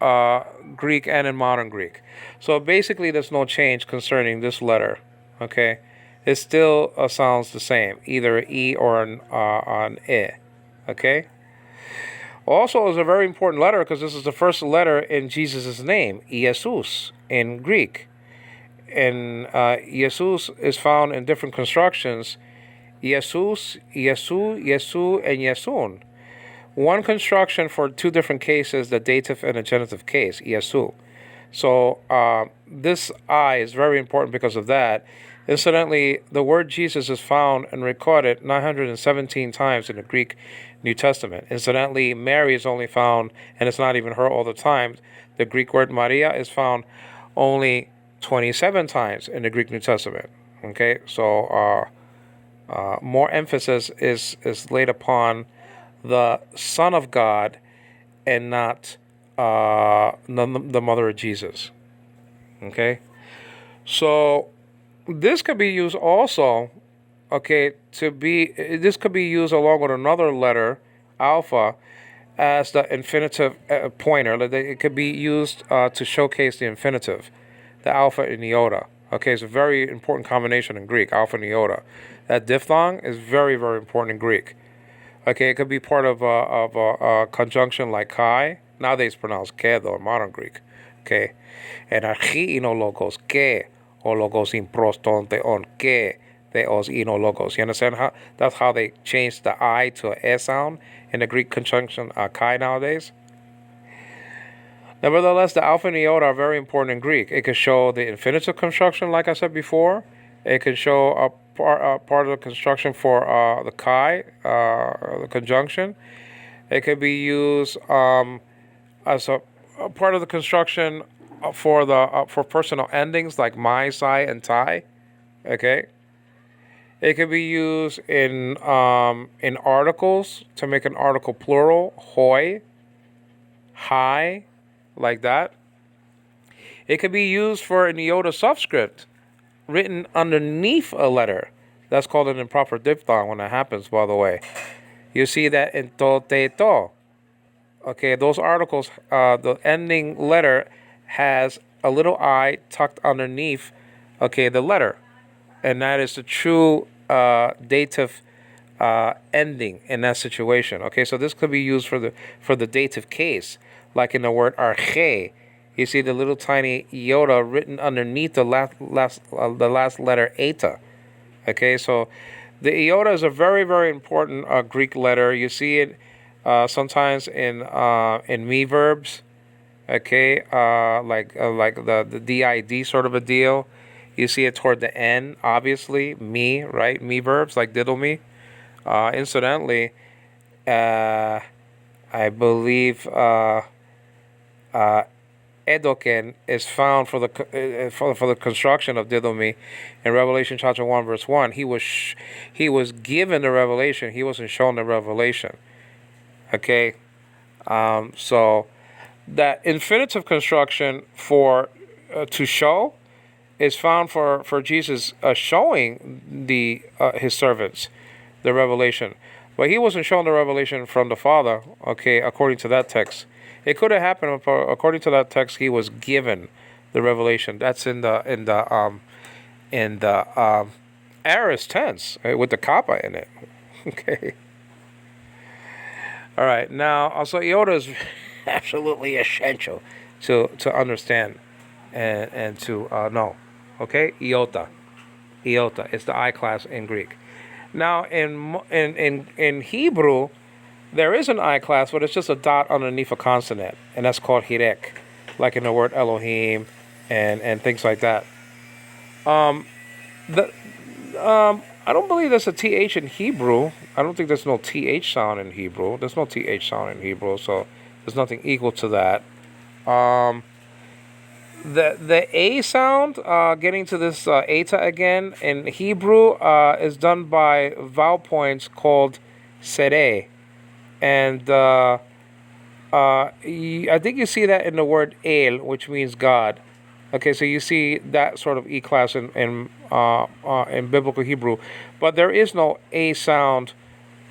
Greek and in modern Greek. So basically, there's no change concerning this letter, okay? It still sounds the same, either an E or an I, okay? Also, it's a very important letter because this is the first letter in Jesus' name, Jesus, in Greek. And Jesus is found in different constructions, Jesus, Yesu, Yesu, and Yesun. One construction for two different cases, the dative and the genitive case, Yesu. So this I is very important because of that. Incidentally, the word Jesus is found and recorded 917 times in the Greek New Testament. Incidentally, Mary is only found, and it's not even her all the time. The Greek word Maria is found only 27 times in the Greek New Testament. Okay, so more emphasis is laid upon the Son of God and not the mother of Jesus. Okay, so this could be used also, okay, this could be used along with another letter, alpha, as the infinitive pointer. It could be used to showcase the infinitive, the alpha and iota. Okay, it's a very important combination in Greek, alpha and iota. That diphthong is very, very important in Greek. Okay, it could be part of a conjunction like kai. Nowadays pronounced ke, though, in modern Greek. Okay, and archi logos ke, or logos in prostonte on ke, theos logos. You understand how that's how they changed the I to a sound in the Greek conjunction kai nowadays? Nevertheless, the alpha and iota are very important in Greek. It can show the infinitive construction, like I said before. It can show a part of the construction for the chi, the conjunction. It could be used as a part of the construction for personal endings like my, psi, and tai. Okay. It can be used in articles to make an article plural, hoi, hi, like that. It could be used for an iota subscript written underneath a letter. That's called an improper diphthong when that happens, by the way. You see that in to, te, to. Okay, those articles, the ending letter has a little I tucked underneath, okay, the letter. And that is the true dative ending in that situation. Okay, so this could be used for the dative case, like in the word arche. You see the little tiny iota written underneath the last letter eta. Okay, so the iota is a very very important Greek letter. You see it sometimes in me verbs. Okay, like the did sort of a deal. You see it toward the end, obviously. Me, right? Me verbs like diddle me. Incidentally, uh, I believe Edoken is found for the construction of Didomi in Revelation chapter 1 verse 1. He was given the revelation. He wasn't shown the revelation. Okay, so that infinitive construction for to show is found for Jesus showing the his servants the revelation, but he wasn't shown the revelation from the Father. Okay, according to that text, it could have happened. According to that text, he was given the revelation. That's in the aorist tense with the kappa in it. Okay. All right. Now, also iota is absolutely essential to understand and to know. Okay, iota. Iota. It's the I class in Greek. Now, in Hebrew, there is an I class, but it's just a dot underneath a consonant, and that's called hirek, like in the word Elohim, and things like that. The I don't believe there's a th in Hebrew. I don't think there's no th sound in Hebrew. There's no th sound in Hebrew, so there's nothing equal to that. Um, the a sound, getting to this eta again in Hebrew, is done by vowel points called sere, and I think you see that in the word el, which means God. Okay, so you see that sort of e class in biblical Hebrew, but there is no a sound.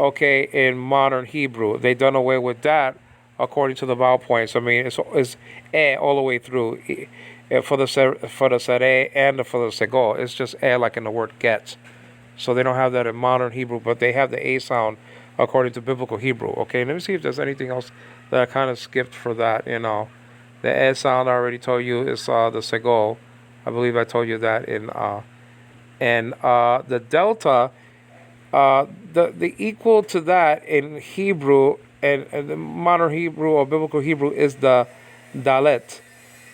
Okay, in modern Hebrew, they done away with that according to the vowel points. I mean, it's all the way through for the sere and for the sego. It's just like in the word get. So they don't have that in modern Hebrew, but they have the a sound according to biblical Hebrew. Okay, let me see if there's anything else that I kind of skipped for that. The sound I already told you is the sego. I believe I told you that and the delta. The equal to that in Hebrew and the modern Hebrew or biblical Hebrew is the dalet.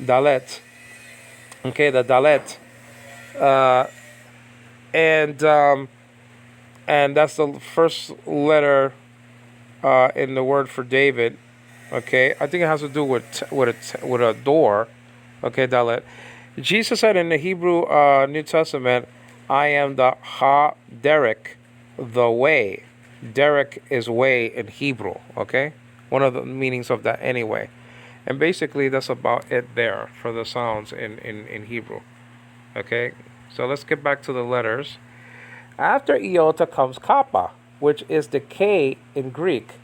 Dalet. Okay, the dalet. Uh, and and that's the first letter in the word for David. Okay, I think it has to do with a door. Okay, dalet. Jesus said in the Hebrew New Testament, "I am the ha derek, the way." Derek is way in Hebrew. Okay, one of the meanings of that anyway. And basically, that's about it there for the sounds in Hebrew. Okay, so let's get back to the letters. After iota comes kappa, which is the K in Greek.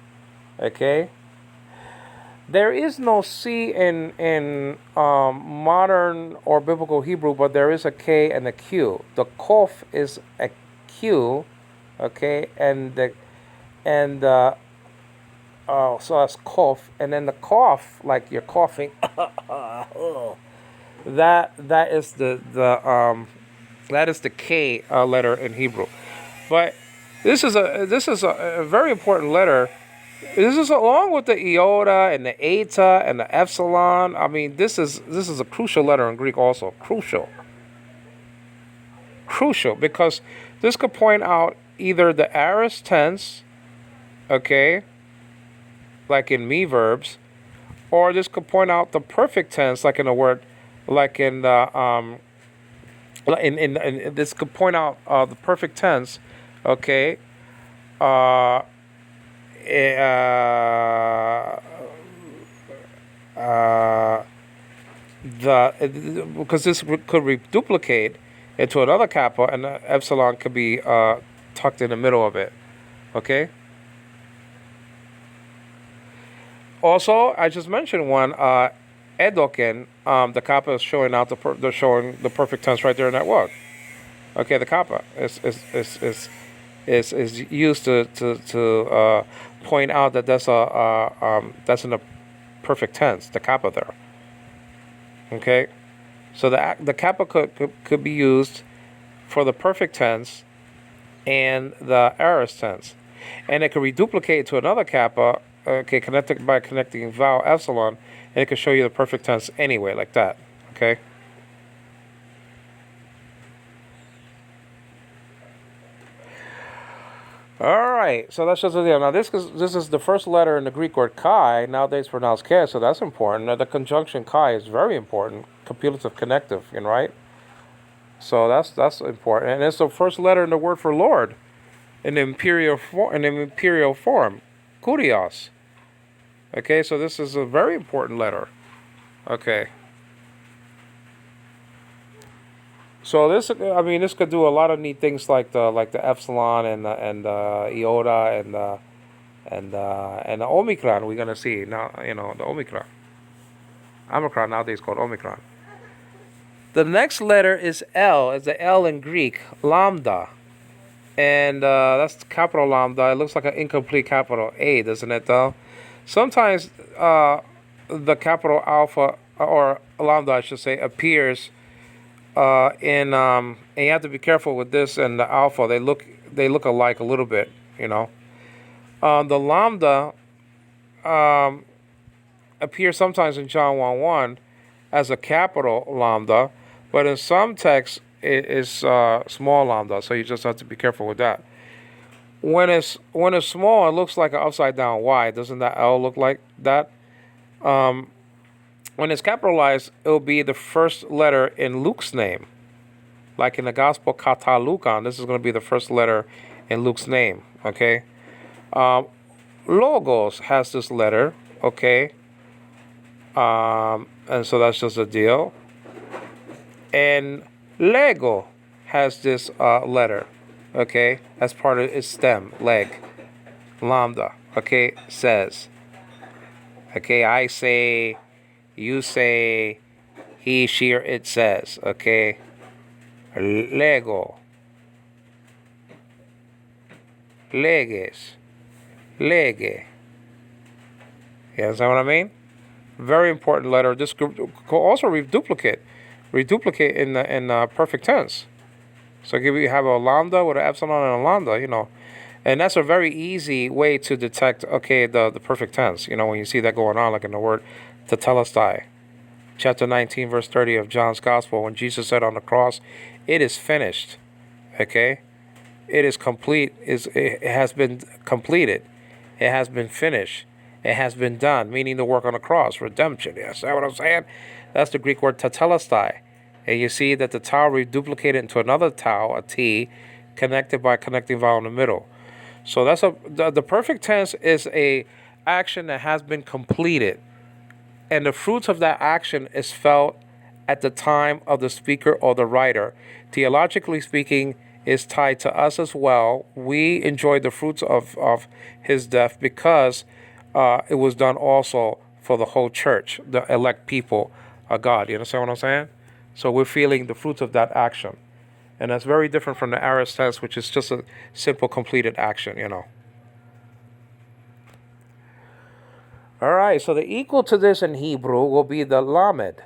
Okay, there is no C in modern or biblical Hebrew, but there is a K and a Q. The kof is a Q, okay, and so that's cough, and then the cough, like you're coughing. That is that is the K letter in Hebrew, but this is a very important letter. This is along with the iota and the eta and the epsilon. I mean, this is a crucial letter in Greek also. Crucial because this could point out either the aorist tense, okay, like in me verbs, or this could point out the perfect tense, like in the word, like in the In this could point out the perfect tense. Okay. Uh, eh, uh, because this could reduplicate into another kappa, and the epsilon could be tucked in the middle of it. Okay. Also, I just mentioned one. Edoken, the kappa is showing out they're showing the perfect tense right there in that word. Okay, the kappa is used to point out that that's in the perfect tense. The kappa there. Okay, so the kappa could be used for the perfect tense and the aorist tense, and it could reduplicate to another kappa. Okay, connected by connecting vowel epsilon, and it can show you the perfect tense anyway, like that. Okay. All right, so that's just the deal. Now this is the first letter in the Greek word chi, nowadays pronounced ke, so that's important. Now, the conjunction chi is very important, copulative connective, right? So that's important, and it's the first letter in the word for Lord, in the imperial form, kurios. Okay, so this is a very important letter. Okay. So this could do a lot of neat things like the epsilon and the iota and the omicron. We're gonna see now. The omicron nowadays called omicron. The next letter is L. It's the L in Greek, lambda, and that's capital lambda. It looks like an incomplete capital A, doesn't it? Though sometimes the capital alpha or lambda, I should say, appears and you have to be careful with this and the alpha. They look alike a little bit. The lambda um, appears sometimes in John 1:1 as a capital lambda, but in some texts it is small lambda. So you just have to be careful with that. When it's small, it looks like an upside down Y. Doesn't that L look like that? Um, when it's capitalized, it'll be the first letter in Luke's name. Like in the Gospel Kata Lukan, this is going to be the first letter in Luke's name. Okay. Um, Logos has this letter. Okay. And so that's just a deal. And Lego has this letter. Okay. As part of its stem, leg. Lambda. Okay. Says. Okay. I say. You say. He, she, or it says. Okay. Lego. Leges. Lege. You understand what I mean? Very important letter. This could also reduplicate in perfect tense. So you have a lambda with an epsilon and a lambda, and that's a very easy way to detect the perfect tense. When you see that going on, like in the word tetelestai, chapter 19, verse 30 of John's Gospel, when Jesus said on the cross, "It is finished." Okay, it is complete. It has been completed. It has been finished. It has been done, meaning the work on the cross, redemption. Yes, that's what I'm saying. That's the Greek word tetelestai. And you see that the tau reduplicated into another tau, a T, connected by a connecting vowel in the middle. So the perfect tense is a action that has been completed, and the fruits of that action is felt at the time of the speaker or the writer. Theologically speaking, is tied to us as well. We enjoy the fruits of his death because it was done also for the whole church, the elect people of God. You understand what I'm saying? So we're feeling the fruits of that action. And that's very different from the aorist tense, which is just a simple completed action. All right, so the equal to this in Hebrew will be the lamed.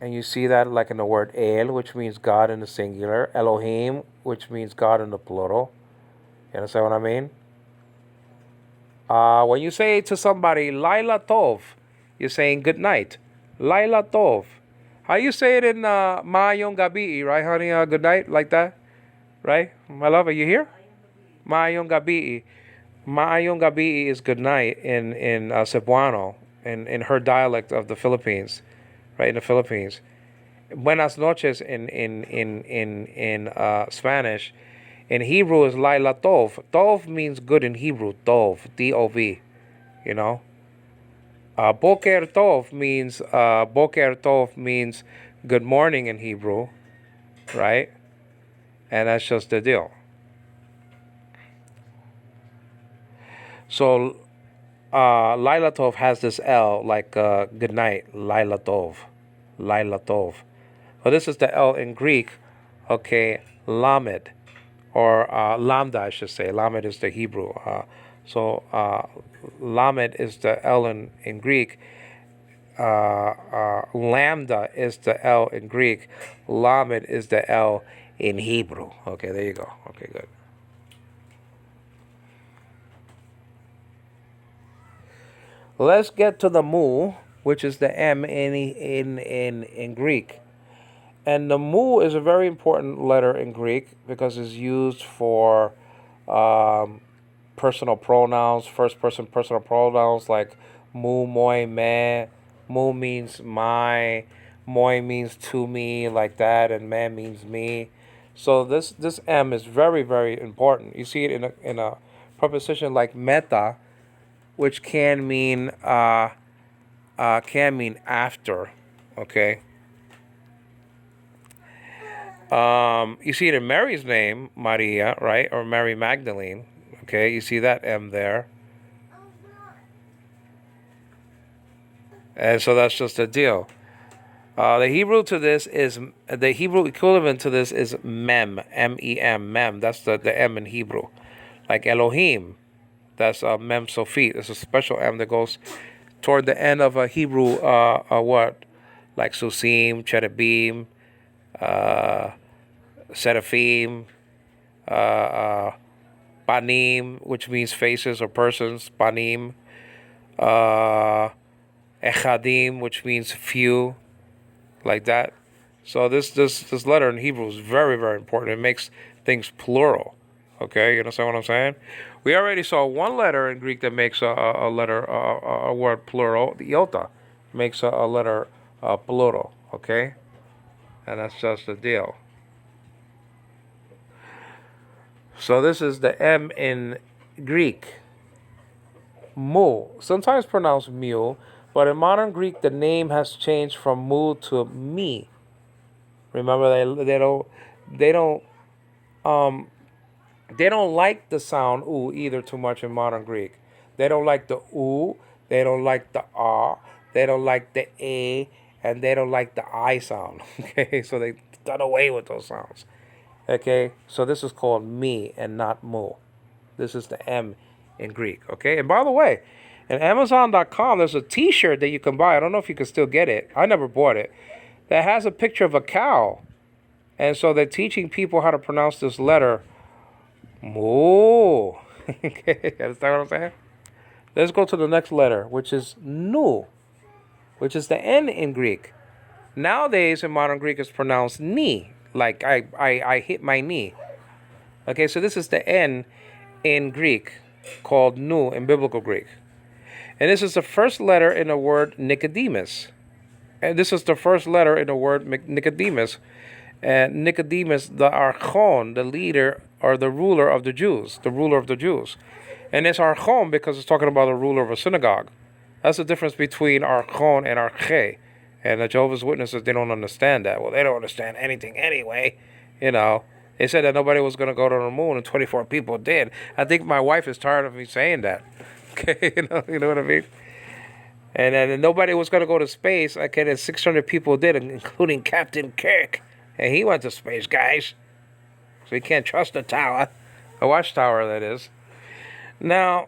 And you see that like in the word El, which means God in the singular, Elohim, which means God in the plural. You understand what I mean? When you say to somebody, Laila Tov, you're saying good night. Laila Tov. How you say it in Ma'ayong Gabi, right, honey? Good night, like that? Right? My love, are you here? Ma'ayong Gabi. Ma'ayong Gabi is good night in Cebuano, in her dialect of the Philippines, right, in the Philippines. Buenas noches in Spanish. In Hebrew is Laila Tov. Tov means good in Hebrew. Tov, Tov. You know. Boker Tov means good morning in Hebrew, right? And that's just the deal. So Laila Tov has this L like good night, Laila Tov, Laila Tov. Well, this is the L in Greek, okay, Lamed, or Lambda, I should say. Lamed is the Hebrew. So Lamed is the L in Greek. Lambda is the L in Greek. Lamed is the L in Hebrew. Okay, there you go. Okay, good. Let's get to the mu, which is the M in Greek. And the mu is a very important letter in Greek because it's used for personal pronouns, first person personal pronouns like mu, moi, me. Mu means my, moi means to me, like that, and me means me. So this M is very, very important. You see it in a preposition like meta, which can mean after. Okay. You see it in Mary's name, Maria, right, or Mary Magdalene. Okay, you see that M there, and so that's just the deal. The Hebrew equivalent to this is mem, M-E-M, mem. That's the M in Hebrew, like Elohim. That's mem sofit. It's a special M that goes toward the end of a Hebrew what, like susim, cherubim, seraphim, panim, which means faces or persons, panim, echadim, which means few, like that. So this letter in Hebrew is very, very important. It makes things plural. Okay, you understand what I'm saying? We already saw one letter in Greek that makes a letter a word plural. The iota makes a letter plural. Okay, and that's just the deal. So this is the M in Greek. Mu, sometimes pronounced mu, but in modern Greek the name has changed from mu to mi. Remember, they don't like the sound oo either too much in modern Greek. They don't like the oo, they don't like the ah, they don't like the a, and they don't like the I sound. Okay, so they done away with those sounds. Okay, so this is called me and not mu. This is the M in Greek. Okay, and by the way, in Amazon.com, there's a T-shirt that you can buy. I don't know if you can still get it. I never bought it. That has a picture of a cow, and so they're teaching people how to pronounce this letter, mu. Okay, understand what I'm saying? Let's go to the next letter, which is nu, which is the N in Greek. Nowadays, in modern Greek, it's pronounced ni, like I hit my knee. Okay, so this is the N in Greek, called nu in biblical Greek. And this is the first letter in the word Nicodemus. And this is the first letter in the word Nicodemus. And Nicodemus, the archon, the leader or the ruler of the Jews, the ruler of the Jews. And it's archon because it's talking about the ruler of a synagogue. That's the difference between archon and arche. And the Jehovah's Witnesses, they don't understand that. Well, they don't understand anything anyway. You know, they said that nobody was going to go to the moon, and 24 people did. I think my wife is tired of me saying that. Okay, you know what I mean? And then nobody was going to go to space. Okay, then 600 people did, including Captain Kirk. And he went to space, guys. So you can't trust the tower. A watchtower, that is. Now,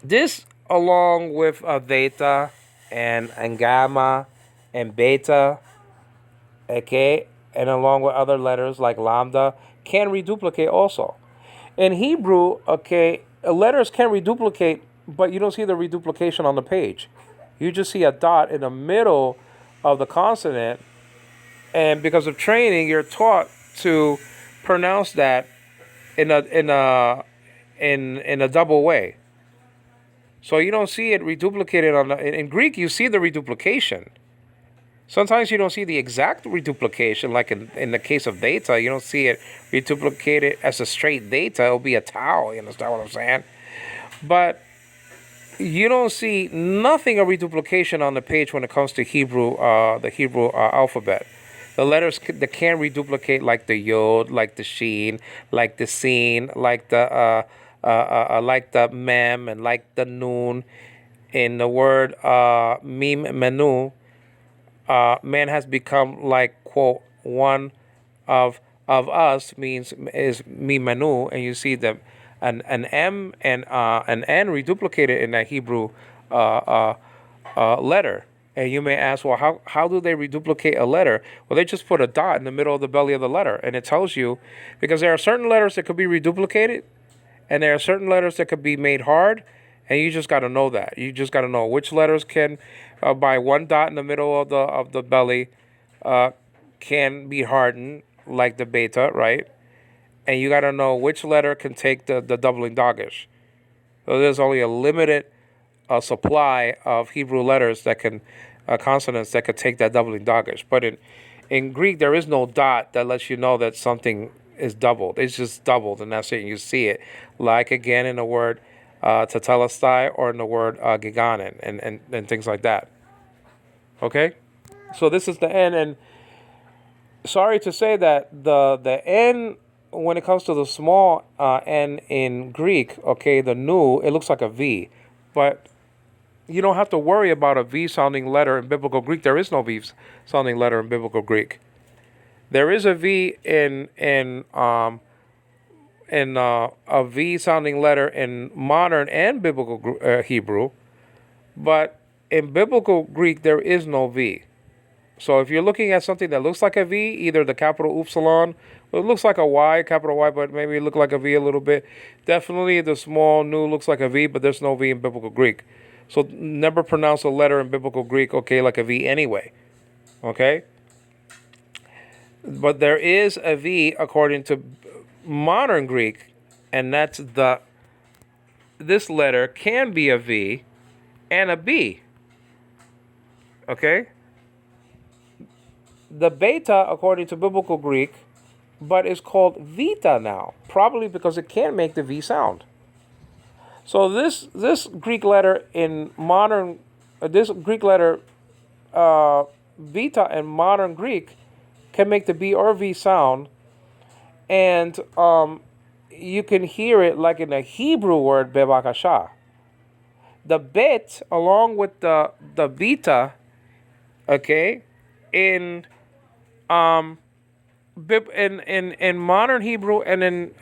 this, along with theta and gamma and beta, okay, and along with other letters like lambda, can reduplicate also. In Hebrew, okay, letters can reduplicate, but you don't see the reduplication on the page. You just see a dot in the middle of the consonant, and because of training, you're taught to pronounce that in a double way. So you don't see it reduplicated in Greek. You see the reduplication. Sometimes you don't see the exact reduplication, like in the case of data, you don't see it reduplicated as a straight data. It'll be a tau. You understand what I'm saying? But you don't see nothing of reduplication on the page when it comes to Hebrew, the Hebrew alphabet. The letters that can reduplicate, like the yod, like the sheen, like the sin, like the mem, and like the noon. In the word mim menu, man has become like quote one of us means is mi menu, and you see them an M and an N reduplicated in that Hebrew letter. And you may ask, well, how do they reduplicate a letter? Well, they just put a dot in the middle of the belly of the letter, and it tells you, because there are certain letters that could be reduplicated, and there are certain letters that could be made hard, and you just got to know that. You just got to know which letters can, by one dot in the middle of the belly, can be hardened, like the beta, right? And you got to know which letter can take the doubling dagesh. So there's only a limited supply of Hebrew letters that can, consonants that could take that doubling dagesh. But in Greek, there is no dot that lets you know that something is doubled. It's just doubled, and that's it. You see it, like again in the word tetelestai, or in the word giganin, and things like that. Okay, so this is the N, and sorry to say that the N, when it comes to the small N in Greek, okay, the nu, it looks like a V, but you don't have to worry about a V sounding letter in biblical Greek. There is no V sounding letter in biblical Greek. There is a V in a V sounding letter in modern and biblical Hebrew, but in biblical Greek there is no V. So if you're looking at something that looks like a V, either the capital upsilon, well, it looks like a Y, capital Y, but maybe it look like a V a little bit. Definitely the small nu looks like a V, but there's no V in biblical Greek. So never pronounce a letter in biblical Greek, okay, like a V anyway. Okay? But there is a V according to modern Greek, and that's this letter can be a V and a B. Okay? The beta, according to biblical Greek, but is called vita now, probably because it can't make the V sound. So this Greek letter in modern, this Greek letter vita in modern Greek can make the B or V sound, and you can hear it like in the Hebrew word bevakasha. The bet along with the vita, okay, in in modern Hebrew and in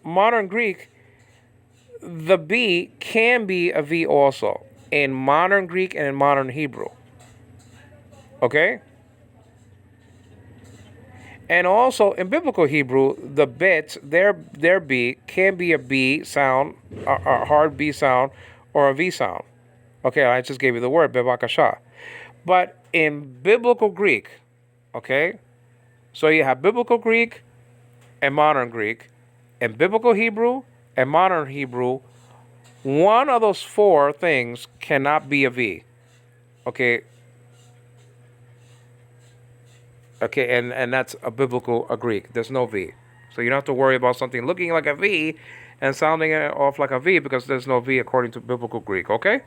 modern Greek, the B can be a V also in modern Greek and in modern Hebrew. Okay? And also in biblical Hebrew, the bet, their B can be a B sound, a hard B sound, or a V sound. Okay, I just gave you the word, bevakasha. But in biblical Greek, okay, so you have biblical Greek and modern Greek, and biblical Hebrew and modern Hebrew. One of those four things cannot be a V. Okay. Okay, and that's a biblical a Greek. There's no V. So you don't have to worry about something looking like a V and sounding off like a V, because there's no V according to biblical Greek. Okay?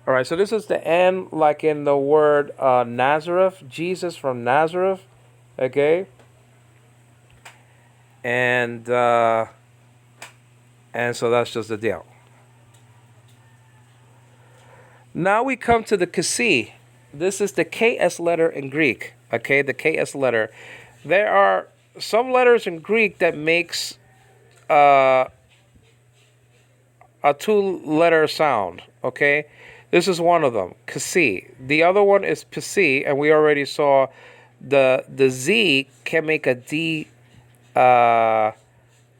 All right, so this is the N, like in the word Nazareth, Jesus from Nazareth. Okay? And so that's just the deal. Now we come to the kasi. This is the KS letter in Greek. Okay, the KS letter. There are some letters in Greek that makes a two-letter sound. Okay, this is one of them, kasi. The other one is psi, and we already saw the Z can make a D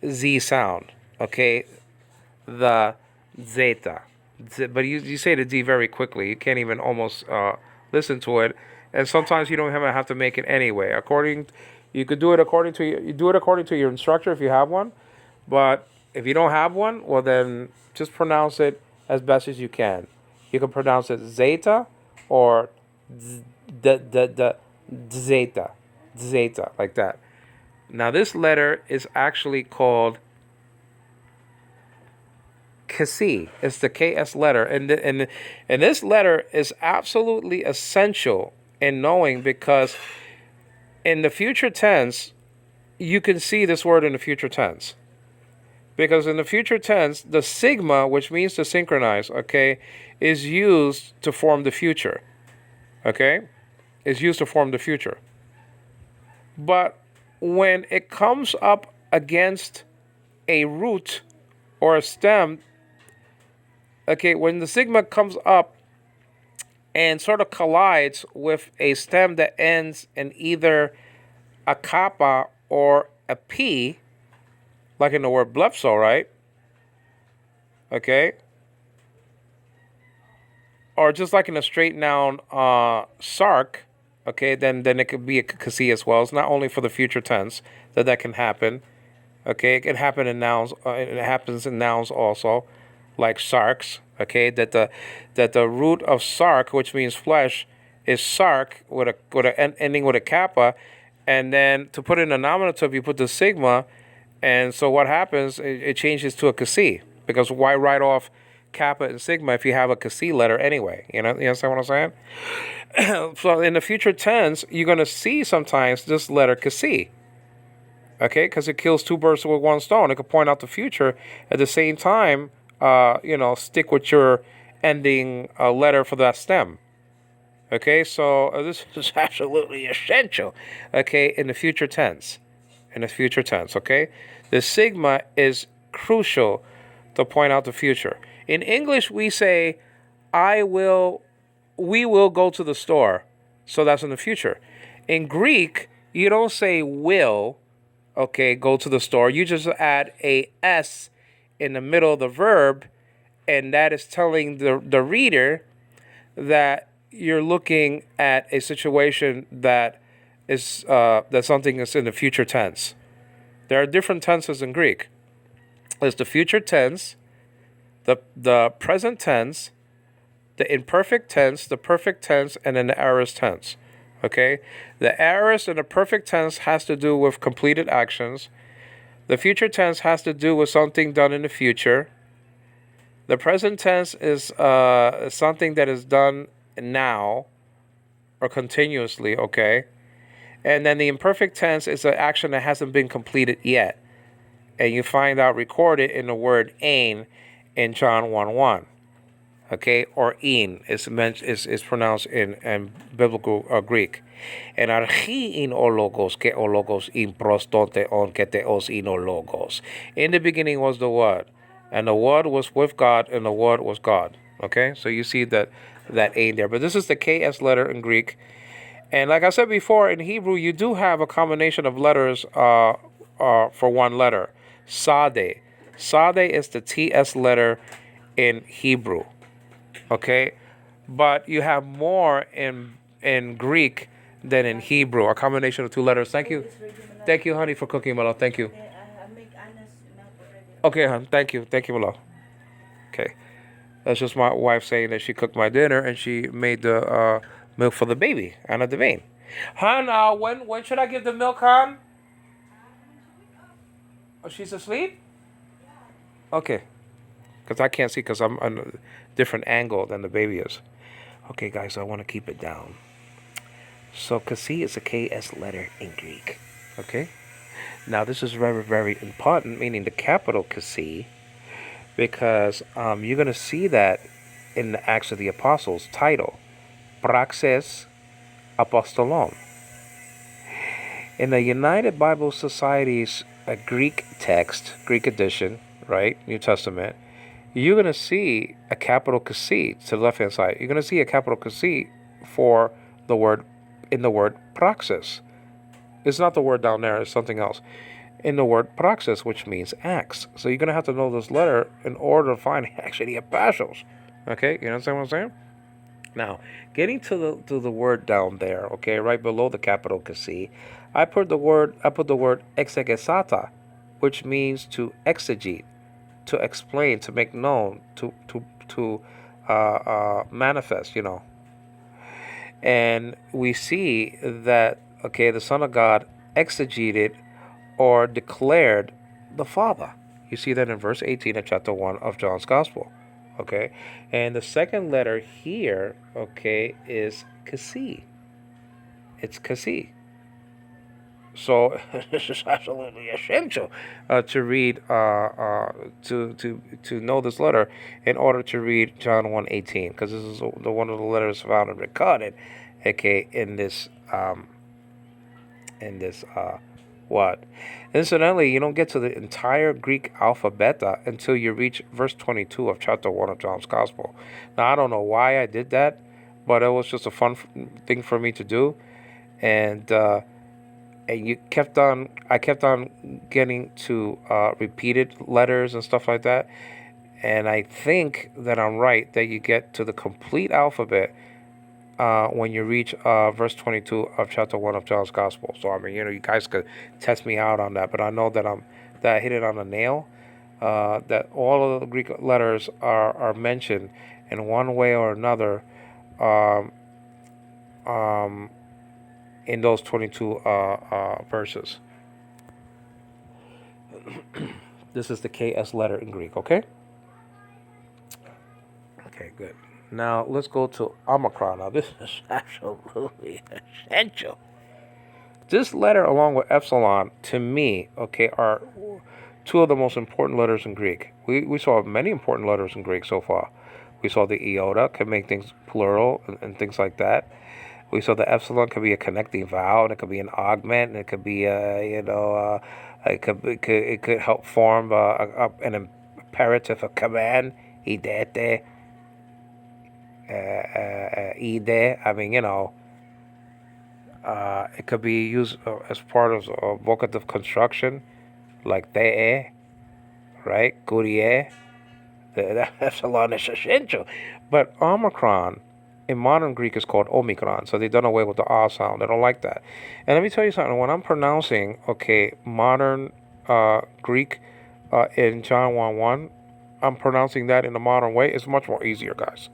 Z sound. Okay, the zeta. But you say the D very quickly. You can't even almost listen to it, and sometimes you don't even have to make it anyway. You could do it according to your instructor if you have one, but if you don't have one, well then just pronounce it as best as you can. You can pronounce it zeta or the zeta, zeta, like that. Now this letter is actually called Kasi. It's the KS letter, and this letter is absolutely essential in knowing, because in the future tense you can see this word in the future tense. Because in the future tense, the sigma, which means to synchronize, okay, is used to form the future. Okay? Is used to form the future. But when it comes up against a root or a stem, okay, when the sigma comes up and sort of collides with a stem that ends in either a kappa or a p, like in the word blepso, right? Okay? Or just like in a straight noun, sark, okay, then it could be a kasi as well. It's not only for the future tense that can happen. Okay, it can happen in nouns. It happens in nouns also, like sarks. Okay, that the root of sark, which means flesh, is sark with a ending with a kappa, and then to put it in a nominative, you put the sigma, and so what happens? It changes to a kasi, because why write off kappa and sigma if you have a kasi letter anyway? You understand what I'm saying? So in the future tense, you're gonna see sometimes this letter kasi. Okay, because it kills two birds with one stone. It could point out the future at the same time. Stick with your ending letter for that stem. Okay, so this is absolutely essential. Okay, in the future tense. In the future tense. Okay, the sigma is crucial to point out the future. In English, we say, we will go to the store. So that's in the future. In Greek, you don't say will, okay, go to the store. You just add a S in the middle of the verb, and that is telling the reader that you're looking at a situation that is that something is in the future tense. There are different tenses in Greek. There's the future tense, the present tense, the imperfect tense, the perfect tense, and then the aorist tense. Okay? The aorist and the perfect tense has to do with completed actions. The future tense has to do with something done in the future. The present tense is something that is done now or continuously, okay? And then the imperfect tense is an action that hasn't been completed yet. And you find out recorded in the word ein in John 1:1. Okay, or in is pronounced in biblical Greek. And archi in ologos ke ologos in prostonte on keteos in ologos. In the beginning was the Word, and the Word was with God, and the Word was God. Okay, so you see that ein there. But this is the KS letter in Greek. And like I said before, in Hebrew, you do have a combination of letters for one letter. Sade. Sade is the TS letter in Hebrew. Okay? But you have more in Greek than in Hebrew. A combination of two letters. Thank you. Thank you, honey, for cooking, my love. Thank you. I make Anna's milk already. Okay, hon. Thank you. Thank you, my love. Okay. That's just my wife saying that she cooked my dinner and she made the milk for the baby, Anna Devane. Hon, when should I give the milk, hon? Oh, she's asleep? Okay. Because I can't see because I'm on a different angle than the baby is. Okay, guys, so I want to keep it down. So kasi is a KS letter in Greek. Okay? Now, this is very, very important, meaning the capital kasi, because you're going to see that in the Acts of the Apostles title, Praxis Apostolon. In the United Bible Society's Greek text, Greek edition, right, New Testament, you're going to see a capital kasi to the left-hand side. You're going to see a capital kasi for the word, in the word praxis. It's not the word down there, it's something else. In the word praxis, which means acts. So you're going to have to know this letter in order to find actually apostles. Okay, you understand what I'm saying? Now, getting to the word down there, okay, right below the capital kasi, I put the word exegesata, which means to exegete, to explain, to make known, to manifest, And we see that, okay, the Son of God exegeted or declared the Father. You see that in verse 18 of chapter 1 of John's Gospel. Okay? And the second letter here, okay, is Kasi. It's Kasi. So this is absolutely essential to read, to know this letter in order to read John 1:18, because this is the one of the letters found and recorded, okay, in this what? Incidentally, you don't get to the entire Greek alphabet until you reach verse 22 of chapter 1 of John's Gospel. Now, I don't know why I did that, but it was just a fun thing for me to do, and I kept on getting to repeated letters and stuff like that. And I think that I'm right that you get to the complete alphabet when you reach verse 22 of chapter 1 of John's Gospel. So, I mean, you guys could test me out on that, but I know that I hit it on the nail. That all of the Greek letters are mentioned in one way or another um, um, in those 22 verses. This is the KS letter in Greek, okay? Okay, good. Now, let's go to Omicron. Now, this is absolutely essential. This letter, along with epsilon, to me, okay, are two of the most important letters in Greek. We saw many important letters in Greek so far. We saw the iota can make things plural and things like that. We saw the epsilon could be a connecting vowel, and it could be an augment, and it could be it could help form an imperative, a command. Idete, ide. I mean, it could be used as part of vocative construction, like the, right? Kurie. The epsilon is essential. But Omicron in modern Greek is called Omicron, so they've done away with the R sound. They don't like that. And let me tell you something. When I'm pronouncing, okay, modern Greek in John 1:1, I'm pronouncing that in a modern way. It's much more easier, guys.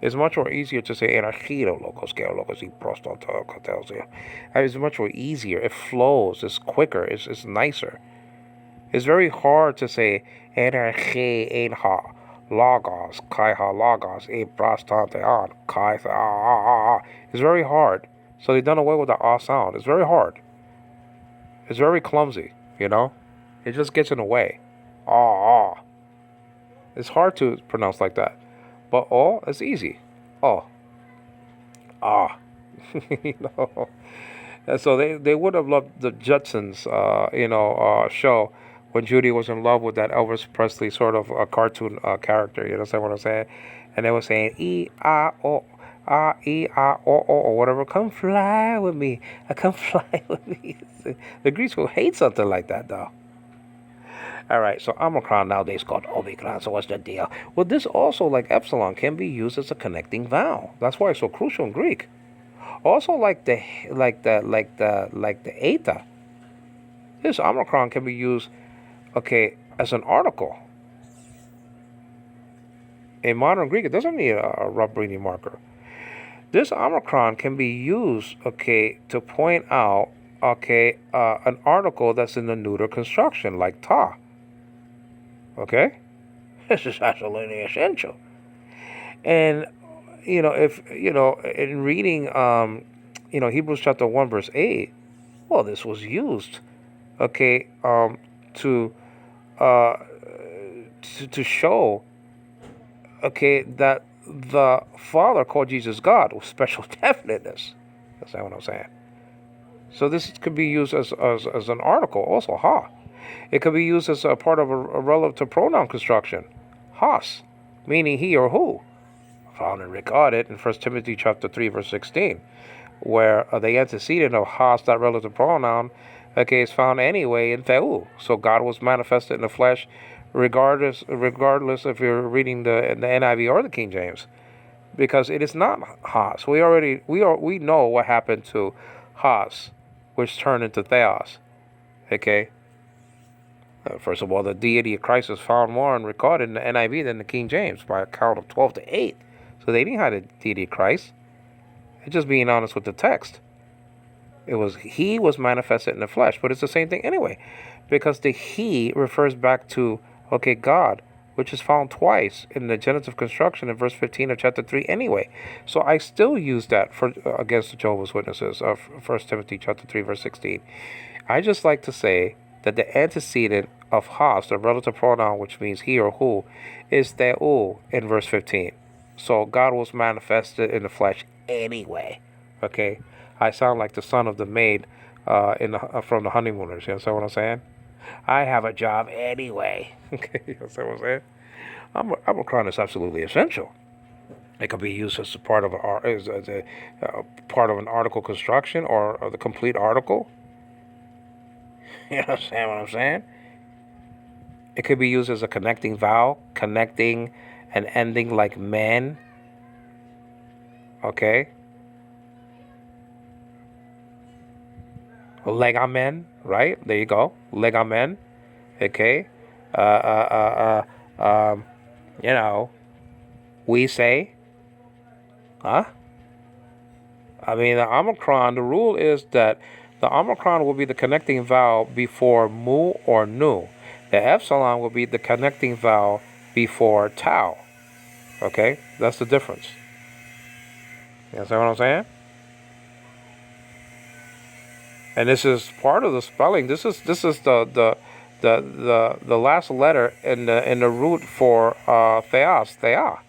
It's much more easier to say energiro locos que locos y prosto tells you. It's much more easier. It flows. It's quicker. It's nicer. It's very hard to say energy einha logos kaiha logos e prostante on kai. It's very hard. So they've done away with the ah sound. It's very hard. It's very clumsy. It just gets in the way. Ah. It's hard to pronounce like that. But oh, it's easy. Oh. Ah. you know. And so they would have loved the Jetsons, show when Judy was in love with that Elvis Presley sort of cartoon character. You understand what I'm saying? And they were saying or whatever. Come fly with me. Come fly with me. The Greeks will hate something like that, though. All right, so Omicron nowadays called Omicron. So what's the deal? Well, this also, like epsilon, can be used as a connecting vowel. That's why it's so crucial in Greek. Also, like the eta. This Omicron can be used, okay, as an article. In modern Greek, it doesn't need a rough breathing marker. This Omicron can be used, okay, to point out, okay, an article that's in the neuter construction, like ta. Okay? This is absolutely essential. And, if, in reading, Hebrews chapter 1, verse 8, well, this was used, okay, to show, okay, that the Father called Jesus God with special definiteness. That's not what I'm saying. So this could be used as an article also, ha. It could be used as a part of a relative pronoun construction, has, meaning he or who. Found and recorded in 1 Timothy chapter 3, verse 16, where the antecedent of has, that relative pronoun, okay, is found anyway in theou. So God was manifested in the flesh, regardless if you're reading the NIV or the King James, because it is not has. We know what happened to has, which turned into theos. Okay. First of all, the deity of Christ is found more and recorded in the NIV than the King James by a count of 12 to 8. So they didn't have the deity of Christ. It's just being honest with the text. It was he was manifested in the flesh, but it's the same thing anyway, because the he refers back to God, which is found twice in the genitive construction in verse 15 of chapter 3 anyway. So I still use that for against the Jehovah's Witnesses of 1 Timothy chapter 3 verse 16. I just like to say that the antecedent of has, the relative pronoun which means he or who, is theou in verse 15. So God was manifested in the flesh anyway. Okay, I sound like the son of the maid from the honeymooners. You understand what I'm saying? I have a job anyway. Okay, you understand what I'm saying? Omicron is absolutely essential. It could be used as a part of a part of an article construction or the complete article. You understand what I'm saying? It could be used as a connecting vowel, connecting and ending like men. Okay. Legamen, right? There you go. Legamen. Okay. You know, we say, huh? I mean, the Omicron, the rule is that the Omicron will be the connecting vowel before mu or nu. The epsilon will be the connecting vowel before tau. Okay? That's the difference. You understand what I'm saying? And this is part of the spelling. This is the last letter in the root for theos, thea.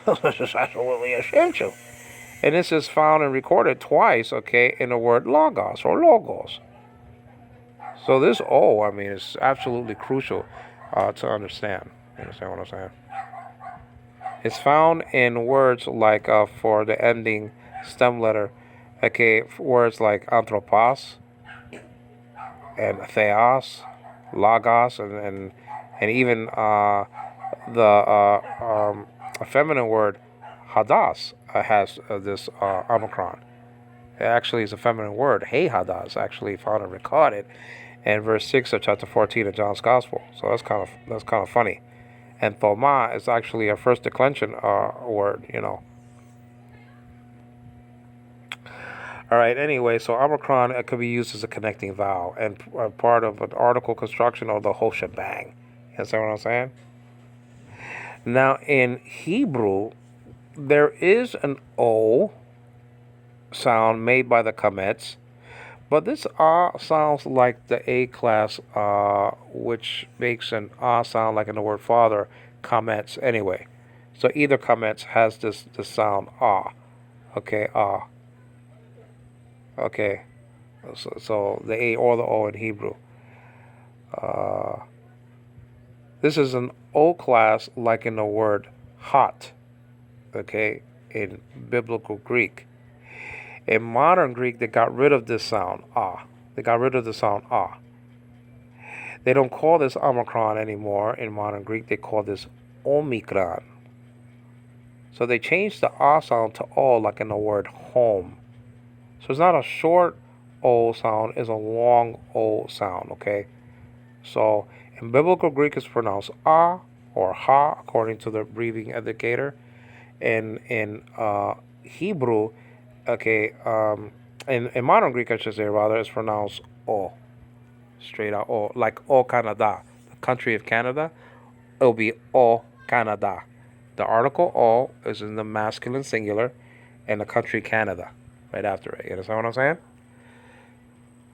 This is absolutely essential. And this is found and recorded twice, okay, in the word logos or logos. So this O, I mean, is absolutely crucial to understand. You understand what I'm saying? It's found in words like for the ending stem letter, okay, words like anthropos and theos, logos, and even the feminine word hadas has this omicron. It actually is a feminine word. Hey hadas, actually found and recorded in verse 6 of chapter 14 of John's Gospel. So that's kind of funny. And thoma is actually a first declension word, you know. All right, anyway, so omicron could be used as a connecting vowel and part of an article construction or the whole shebang. You understand what I'm saying? Now, in Hebrew, there is an O sound made by the Kamets, but this sounds like the A class, which makes an sound like in the word father, Kamets anyway. So either Kamets has this sound okay, okay. So the A or the O in Hebrew. This is an O class like in the word hot, okay, in biblical Greek. In modern Greek, they got rid of this sound, They got rid of the sound, They don't call this omicron anymore in modern Greek. They call this omicron. So they changed the sound to O like in the word home. So it's not a short O sound, it's a long O sound, okay? So in biblical Greek, it's pronounced or ha, according to the breathing indicator. In Hebrew, okay, in modern Greek, I should say, rather, it's pronounced O. Straight out O. Like O Canada, the country of Canada. It'll be O Canada. The article O is in the masculine singular, and the country Canada right after it. You understand what I'm saying?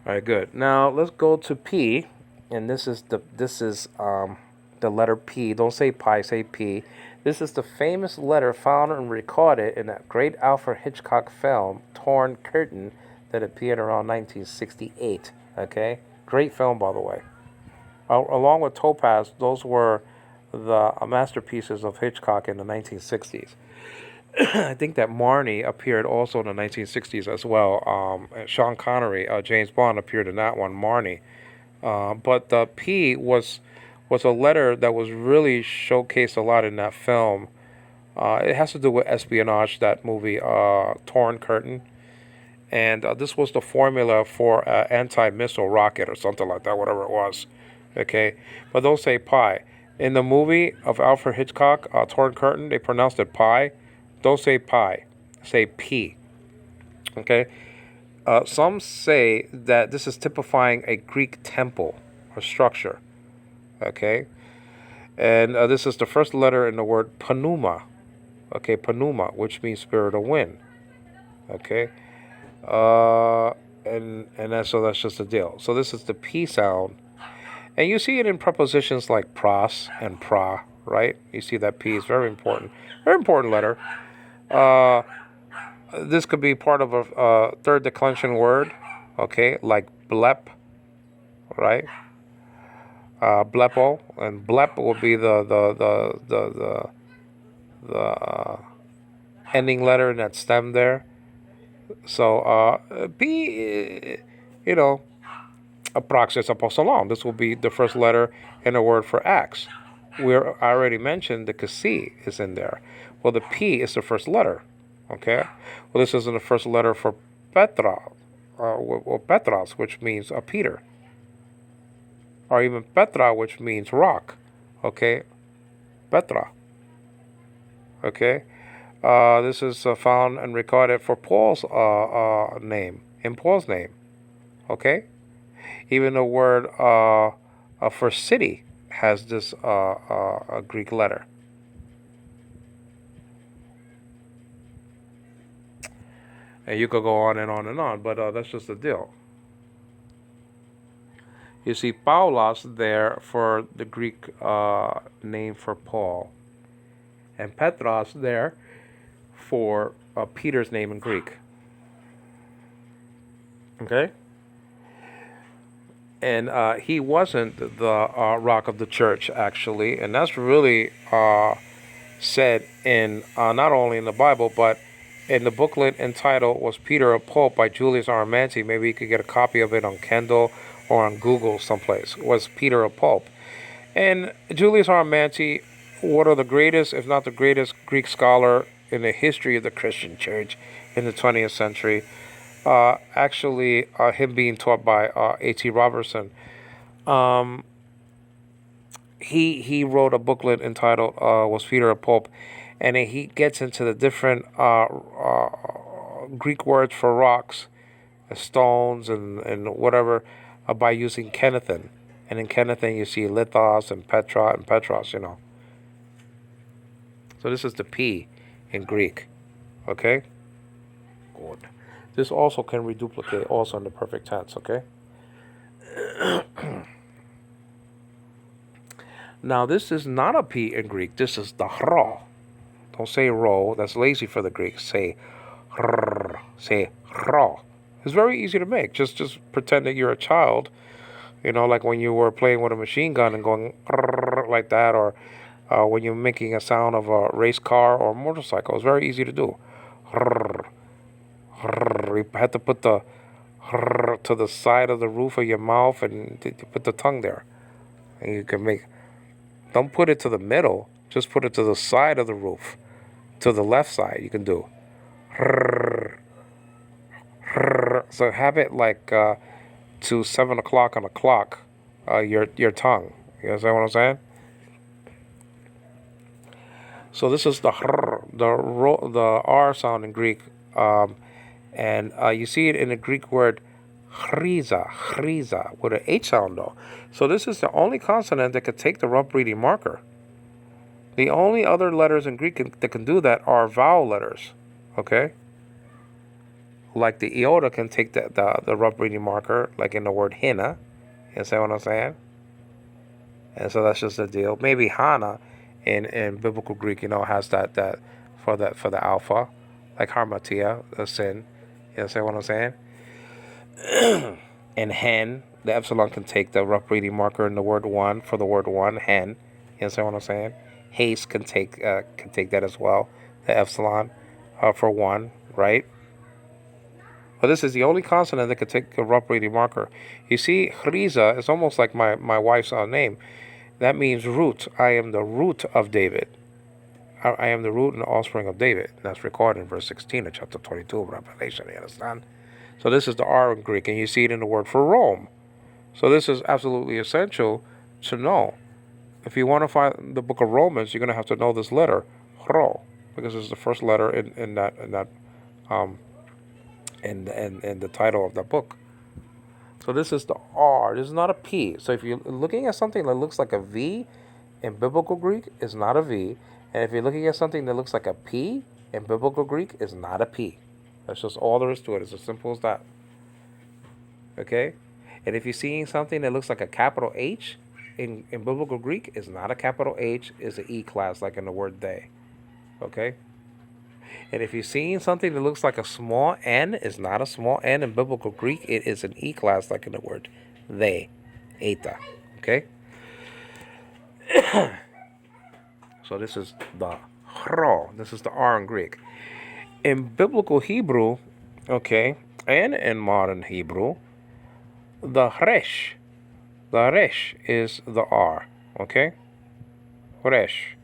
All right, good. Now let's go to P, and this is the letter P. Don't say pi, say P. This is the famous letter found and recorded in that great Alfred Hitchcock film, Torn Curtain, that appeared around 1968. Okay, great film, by the way. Along with Topaz, those were the masterpieces of Hitchcock in the 1960s. I think that Marnie appeared also in the 1960s as well. Sean Connery, James Bond appeared in that one, Marnie. But the P was a letter that was really showcased a lot in that film. It has to do with espionage, that movie, Torn Curtain. And this was the formula for an anti-missile rocket or something like that, whatever it was. Okay? But don't say pi. In the movie of Alfred Hitchcock, Torn Curtain, they pronounced it pi. Don't say pi. Say P. Okay. Some say that this is typifying a Greek temple or structure. Okay. And this is the first letter in the word pneuma. Okay, pneuma, which means spirit of wind. Okay. Uh, so that's just the deal. So this is the P sound. And you see it in prepositions like pros and pra, right? You see that P is very important. Very important letter. Uh, this could be part of a third declension word, okay, like blep, right? Blepo, and blep will be the ending letter in that stem there. So P, you know, praxis apostolon. This will be the first letter in a word for acts. I already mentioned the kasi is in there. Well, the P is the first letter. Okay. Well, this is in the first letter for Petra, Petras, which means Peter, or even Petra, which means rock. Okay. Petra. Okay. This is found and recorded for Paul's name, in Paul's name. Okay. Even the word for city has this Greek letter. And you could go on and on and on, but that's just the deal. You see Paulos there for the Greek name for Paul, and Petros there for Peter's name in Greek. Okay? And he wasn't the rock of the church, actually, and that's really said in not only in the Bible, but in the booklet entitled "Was Peter a Pope" by Julius Armanti. Maybe you could get a copy of it on Kindle or on Google someplace. Was Peter a Pope? And Julius Armanti, one of the greatest, if not the greatest, Greek scholar in the history of the Christian church in the 20th century, actually, him being taught by A.T. Robertson, he wrote a booklet entitled "Was Peter a Pope," and he gets into the different Greek words for rocks, stones, and whatever by using Kenathan. And in Kenathan you see lithos and petra and petros. So this is the P in Greek. Okay. Good. This also can reduplicate also in the perfect tense. Okay. Now, this is not a P in Greek. This is the hro. Don't say ro. That's lazy for the Greeks. Say hr. Say hro. It's very easy to make. Just pretend that you're a child. Like when you were playing with a machine gun and going like that, or when you're making a sound of a race car or a motorcycle. It's very easy to do. You have to put the to the side of the roof of your mouth and put the tongue there. And you can make. Don't put it to the middle. Just put it to the side of the roof. To the left side, you can do. So have it like to 7 o'clock on the clock. Your tongue. You understand what I'm saying? So this is the R sound in Greek, and you see it in the Greek word chryza, with an H sound though. So this is the only consonant that could take the rough breathing marker. The only other letters in Greek that can do that are vowel letters. Okay. Like the iota can take the rough breathing marker, like in the word hina. You understand what I'm saying? And so that's just the deal. Maybe hana in biblical Greek, has that for the alpha, like harmatia, a sin. You understand what I'm saying? And hen, the epsilon can take the rough breathing marker in the word one for the word one, hen. You understand what I'm saying? Haste can take that as well, the epsilon for one, right? But this is the only consonant that can take a rough breathing marker. You see, chryza is almost like my wife's name. That means root. I am the root of David. I am the root and the offspring of David. And that's recorded in verse 16 of chapter 22 of Revelation. You understand? So this is the R in Greek, and you see it in the word for Rome. So this is absolutely essential to know. If you want to find the book of Romans, you're going to have to know this letter, Hro, because it's the first letter in that in the title of the book. So this is the R. This is not a P. So if you're looking at something that looks like a V in biblical Greek, it's not a V. And if you're looking at something that looks like a P in biblical Greek, it's not a P. That's just all there is to it. It's as simple as that. Okay? And if you're seeing something that looks like a capital H in biblical Greek, it's not a capital H, it's an E class, like in the word they. Okay? And if you're seeing something that looks like a small n, it's not a small n in biblical Greek, it is an E class, like in the word they, eta. Okay? So this is the ro. This is the R in Greek. In biblical Hebrew, okay, and in modern Hebrew, the resh is the R. Okay? Resh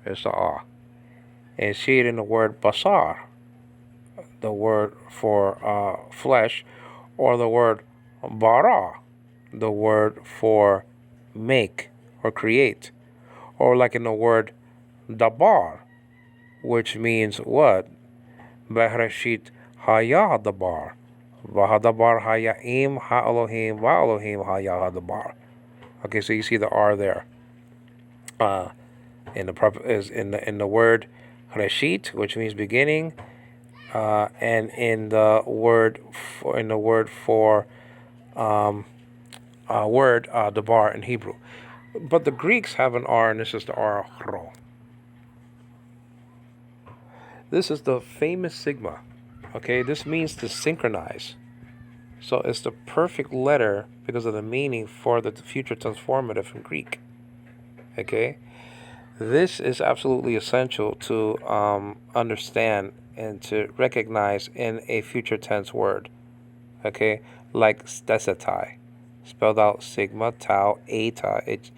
is the R. And see it in the word basar, the word for flesh, or the word bara, the word for make or create, or like in the word dabar, which means what? Behreshit haya dabar, vahadabar haya im ha Elohim va Elohim haya dabar. Okay, so you see the R there. In the word reshit, which means beginning, and in the word for dabar in Hebrew. But the Greeks have an R, and this is the R ro. This is the famous sigma. Okay, this means to synchronize. So it's the perfect letter because of the meaning for the future transformative in Greek. Okay, this is absolutely essential to understand and to recognize in a future tense word. Okay, like stesetai, spelled out sigma, tau, eta. It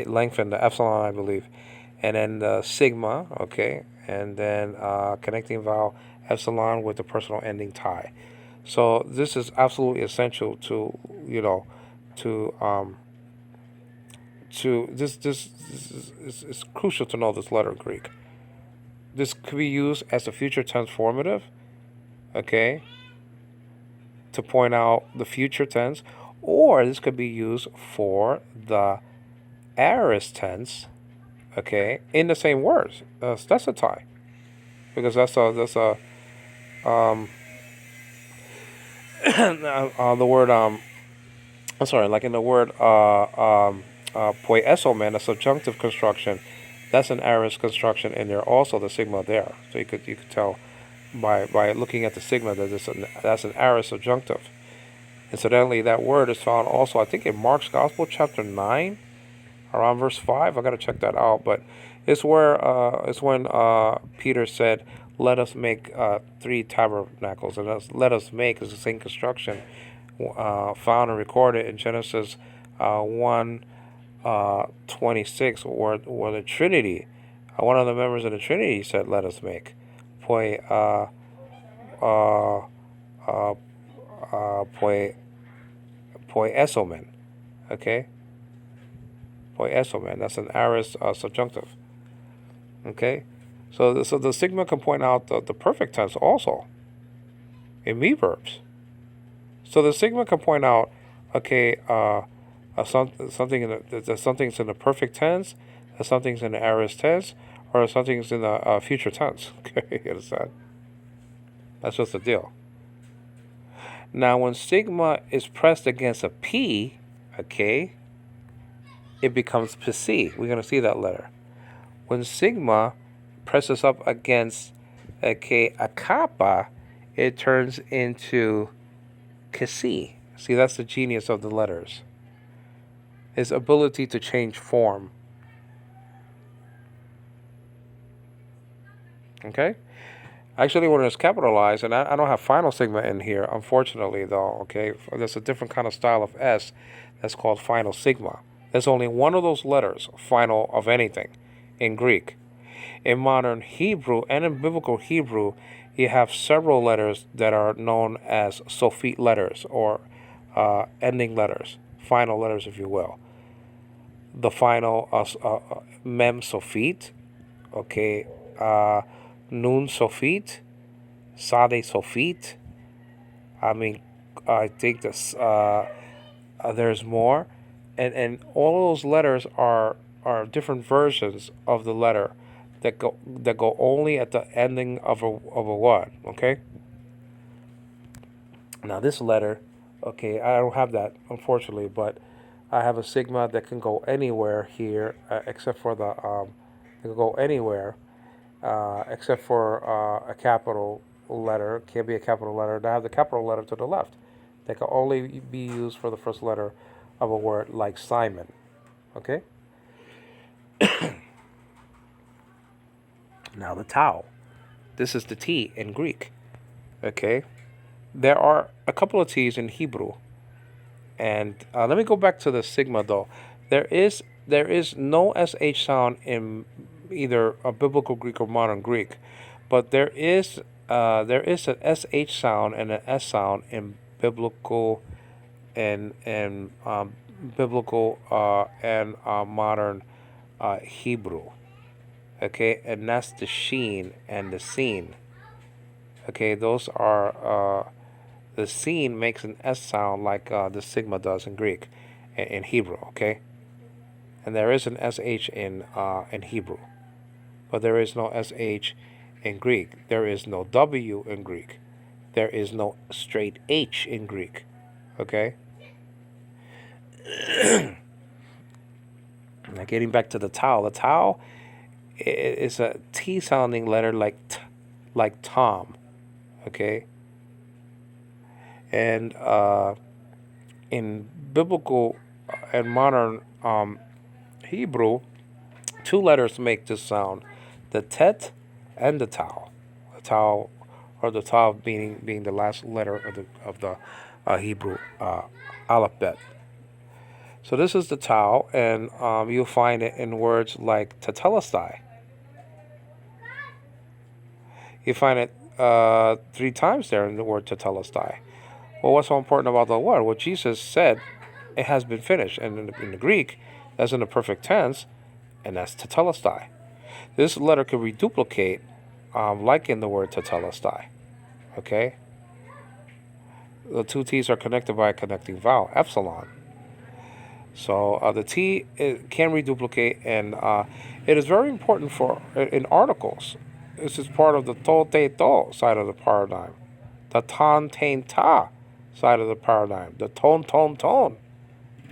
lengthened the epsilon, I believe. And then the sigma, okay, and then connecting vowel epsilon with the personal ending tie. So this is absolutely essential to, this is crucial to know this letter in Greek. This could be used as a future transformative, okay, to point out the future tense, or this could be used for the aorist tense, okay, in the same words, stesetai, because that's a the word I'm sorry, like in the word poiesomen, a subjunctive construction, that's an aorist construction, and there also the sigma there. So you could tell by looking at the sigma that that's an aorist subjunctive. Incidentally, that word is found also, I think, in Mark's Gospel, chapter 9, around verse 5. I got to check that out. But it's when Peter said, let us make 3 tabernacles. And let us make is the same construction found and recorded in Genesis 1:26, where the Trinity, one of the members of the Trinity said, let us make. Poi, poiesomen. Okay? Poiesomen. That's an aorist subjunctive. Okay? So the sigma can point out the perfect tense also in me verbs. So the sigma can point out, okay, something's in the perfect tense, something's in the aorist tense, or something's in the future tense. Okay, you understand? That's just the deal. Now, when sigma is pressed against a P, okay, it becomes psi. We're going to see that letter. When sigma presses up against, okay, a kappa, it turns into kasi. See, that's the genius of the letters. Its ability to change form. Okay? Actually, when it's capitalized, and I don't have final sigma in here, unfortunately, though, okay? There's a different kind of style of S that's called final sigma. There's only one of those letters, final of anything, in Greek. In modern Hebrew and in biblical Hebrew, you have several letters that are known as sophete letters, or ending letters, final letters, if you will. The final mem sophete, okay, nun sophete, sade sophete, I mean, I think this there's more, and all those letters are different versions of the letter that go only at the ending of a word. Okay. Now this letter, okay, I don't have that unfortunately, but I have a sigma that can go anywhere here except for the it can go anywhere except for a capital letter. It can't be a capital letter. And I have the capital letter to the left. That can only be used for the first letter of a word like Simon. Okay. Now the tau. This is the T in Greek. Okay. There are a couple of T's in Hebrew. And let me go back to the sigma though. There is no sh sound in either a biblical Greek or modern Greek, but there is an sh sound and an s sound in biblical and biblical and modern Hebrew. Okay, and that's the sheen and the scene. Okay, those are the scene makes an S sound like the sigma does in Greek, in Hebrew. Okay, and there is an sh in Hebrew, but there is no sh in Greek. There is no w in Greek. There is no straight h in Greek. Okay. Now getting back to the tau. The tau is a T sounding letter like like Tom. Okay. And in biblical and modern Hebrew, two letters make this sound: the tet and the tau. The tau, or the tau being the last letter of the Hebrew alphabet. So this is the tau, and you'll find it in words like tetelestai. You find it 3 times there in the word tetelestai. Well, what's so important about the word? Well, Jesus said it has been finished, and in the Greek, that's in the perfect tense, and that's tetelestai. This letter can reduplicate, like in the word tetelestai. Okay. The two T's are connected by a connecting vowel, epsilon. So the T can reduplicate, and it is very important for in articles. This is part of the to te to side of the paradigm, the ton tain ta side of the paradigm, the tone tone tone,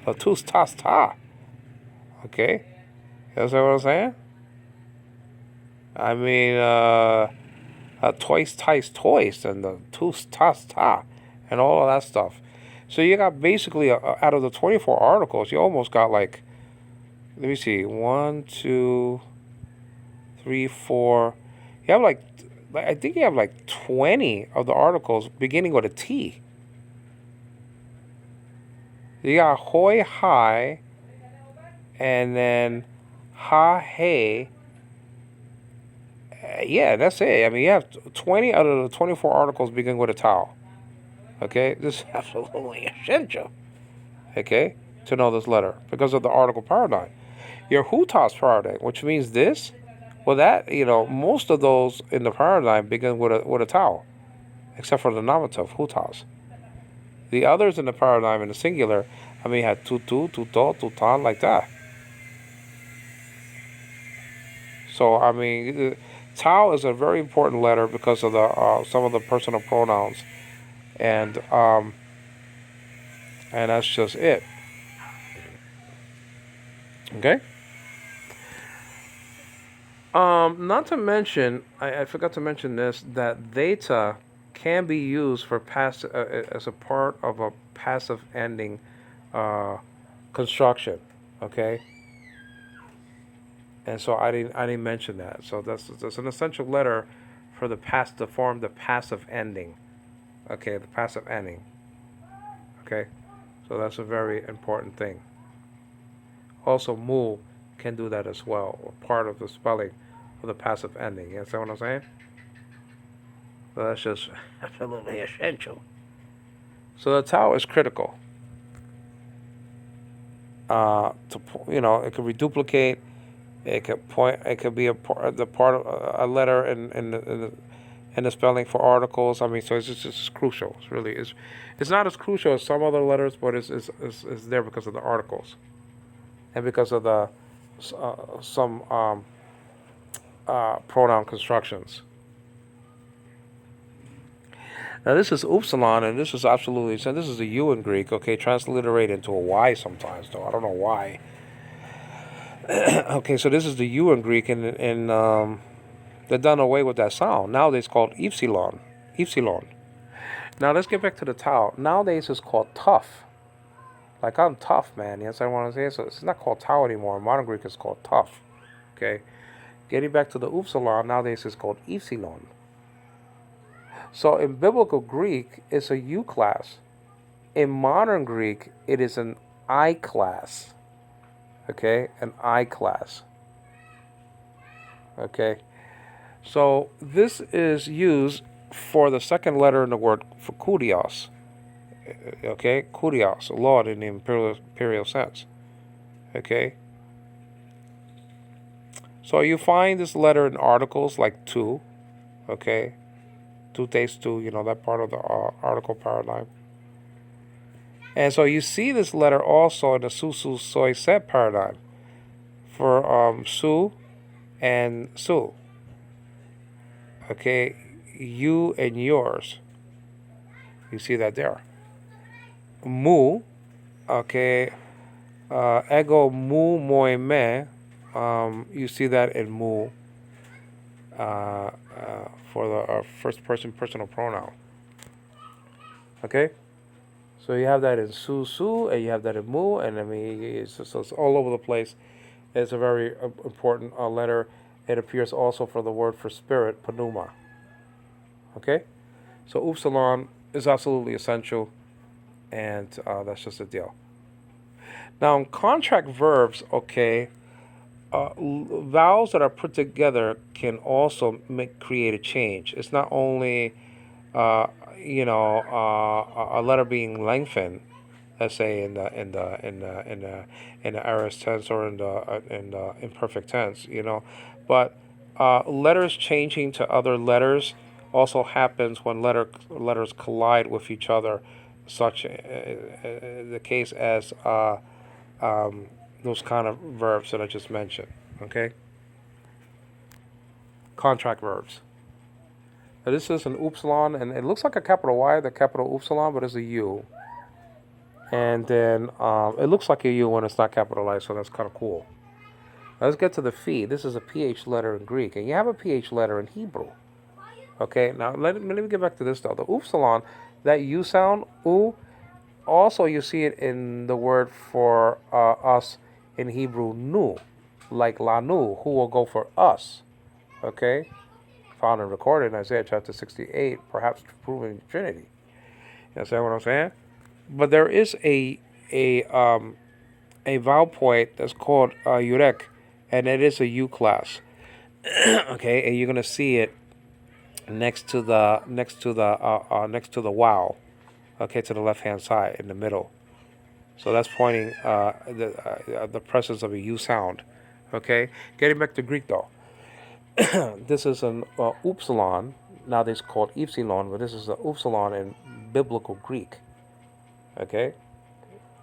the tus tas ta. Okay, you understand what I'm saying? I mean, twice ties twice, and the tus tas ta, and all of that stuff. So you got basically out of the 24 articles, you almost got like, let me see, 1, 2, 3, 4. You have like, I think you have like 20 of the articles beginning with a T. You got hoi hi, and then ha hey. Yeah, that's it. I mean, you have 20 out of the 24 articles begin with a tau. Okay, this is absolutely essential. Okay, to know this letter because of the article paradigm. Your hutas paradigm, which means this, well, that, most of those in the paradigm begin with a tau, except for the nominative hutas. The others in the paradigm in the singular, I mean, had tutu, tuto, tutan, like that. So I mean, tau is a very important letter because of the some of the personal pronouns, and that's just it. Okay. Not to mention, I forgot to mention this, that theta can be used for as a part of a passive ending construction. Okay. And so I didn't mention that. So that's an essential letter for to form the passive ending. Okay, the passive ending. Okay, so that's a very important thing. Also, mu can do that as well, or part of the spelling of the passive ending. You understand what I'm saying? So that's just absolutely essential. So the tau is critical. It could reduplicate. It could point. It could be the part of a letter and the spelling for articles. I mean, so it's crucial. It's not as crucial as some other letters, but it's there because of the articles and because of the some pronoun constructions. Now this is upsilon, and this is absolutely so. This is a U in Greek. Okay, transliterated into a Y sometimes, though I don't know why. Okay, so this is the U in Greek, and they've done away with that sound. Nowadays it's called epsilon. Epsilon. Now let's get back to the tau. Nowadays it's called tough. Like I'm tough, man. Yes, I want to say. So it's not called tau anymore. In modern Greek it's called tough. Okay. Getting back to the upsilon, nowadays it's called epsilon. So in biblical Greek, it's a U class. In modern Greek, it is an I class. Okay, an I class. Okay, so this is used for the second letter in the word for kurios. Okay, kurios, Lord in the imperial sense. Okay, so you find this letter in articles like tu. Okay, tu tes tu, that part of the article paradigm. And so you see this letter also in the su su soy set paradigm for su and su. Okay, you and yours. You see that there. Mu, okay, ego mu moi me. You see that in mu for the first person personal pronoun. Okay. So you have that in su su, and you have that in mu, and I mean, so it's all over the place. It's a very important letter. It appears also for the word for spirit, pneuma. Okay, so upsilon is absolutely essential, and that's just the deal. Now, in contract verbs, okay, vowels that are put together can also create a change. It's not only a letter being lengthened, let's say in the aorist tense or in the imperfect tense, but letters changing to other letters also happens when letters collide with each other, such the case as those kind of verbs that I just mentioned. Okay, contract verbs. Now this is an upsilon, and it looks like a capital Y, the capital upsilon, but it's a U. And then it looks like a U when it's not capitalized, so that's kind of cool. Now let's get to the phi. This is a PH letter in Greek, and you have a PH letter in Hebrew. Okay, now let me get back to this though. The upsilon, that U sound, U, also you see it in the word for us in Hebrew, nu, like lanu, who will go for us. Okay, found and recorded in Isaiah chapter 68, perhaps proving the Trinity. You understand what I'm saying? But there is a vowel point that's called yurek, and it is a U class. Okay, and you're gonna see it next to the wow. Okay, to the left hand side in the middle. So that's pointing the presence of a U sound. Okay, getting back to Greek though. This is an upsilon. Nowadays called epsilon, but this is an upsilon in biblical Greek. Okay,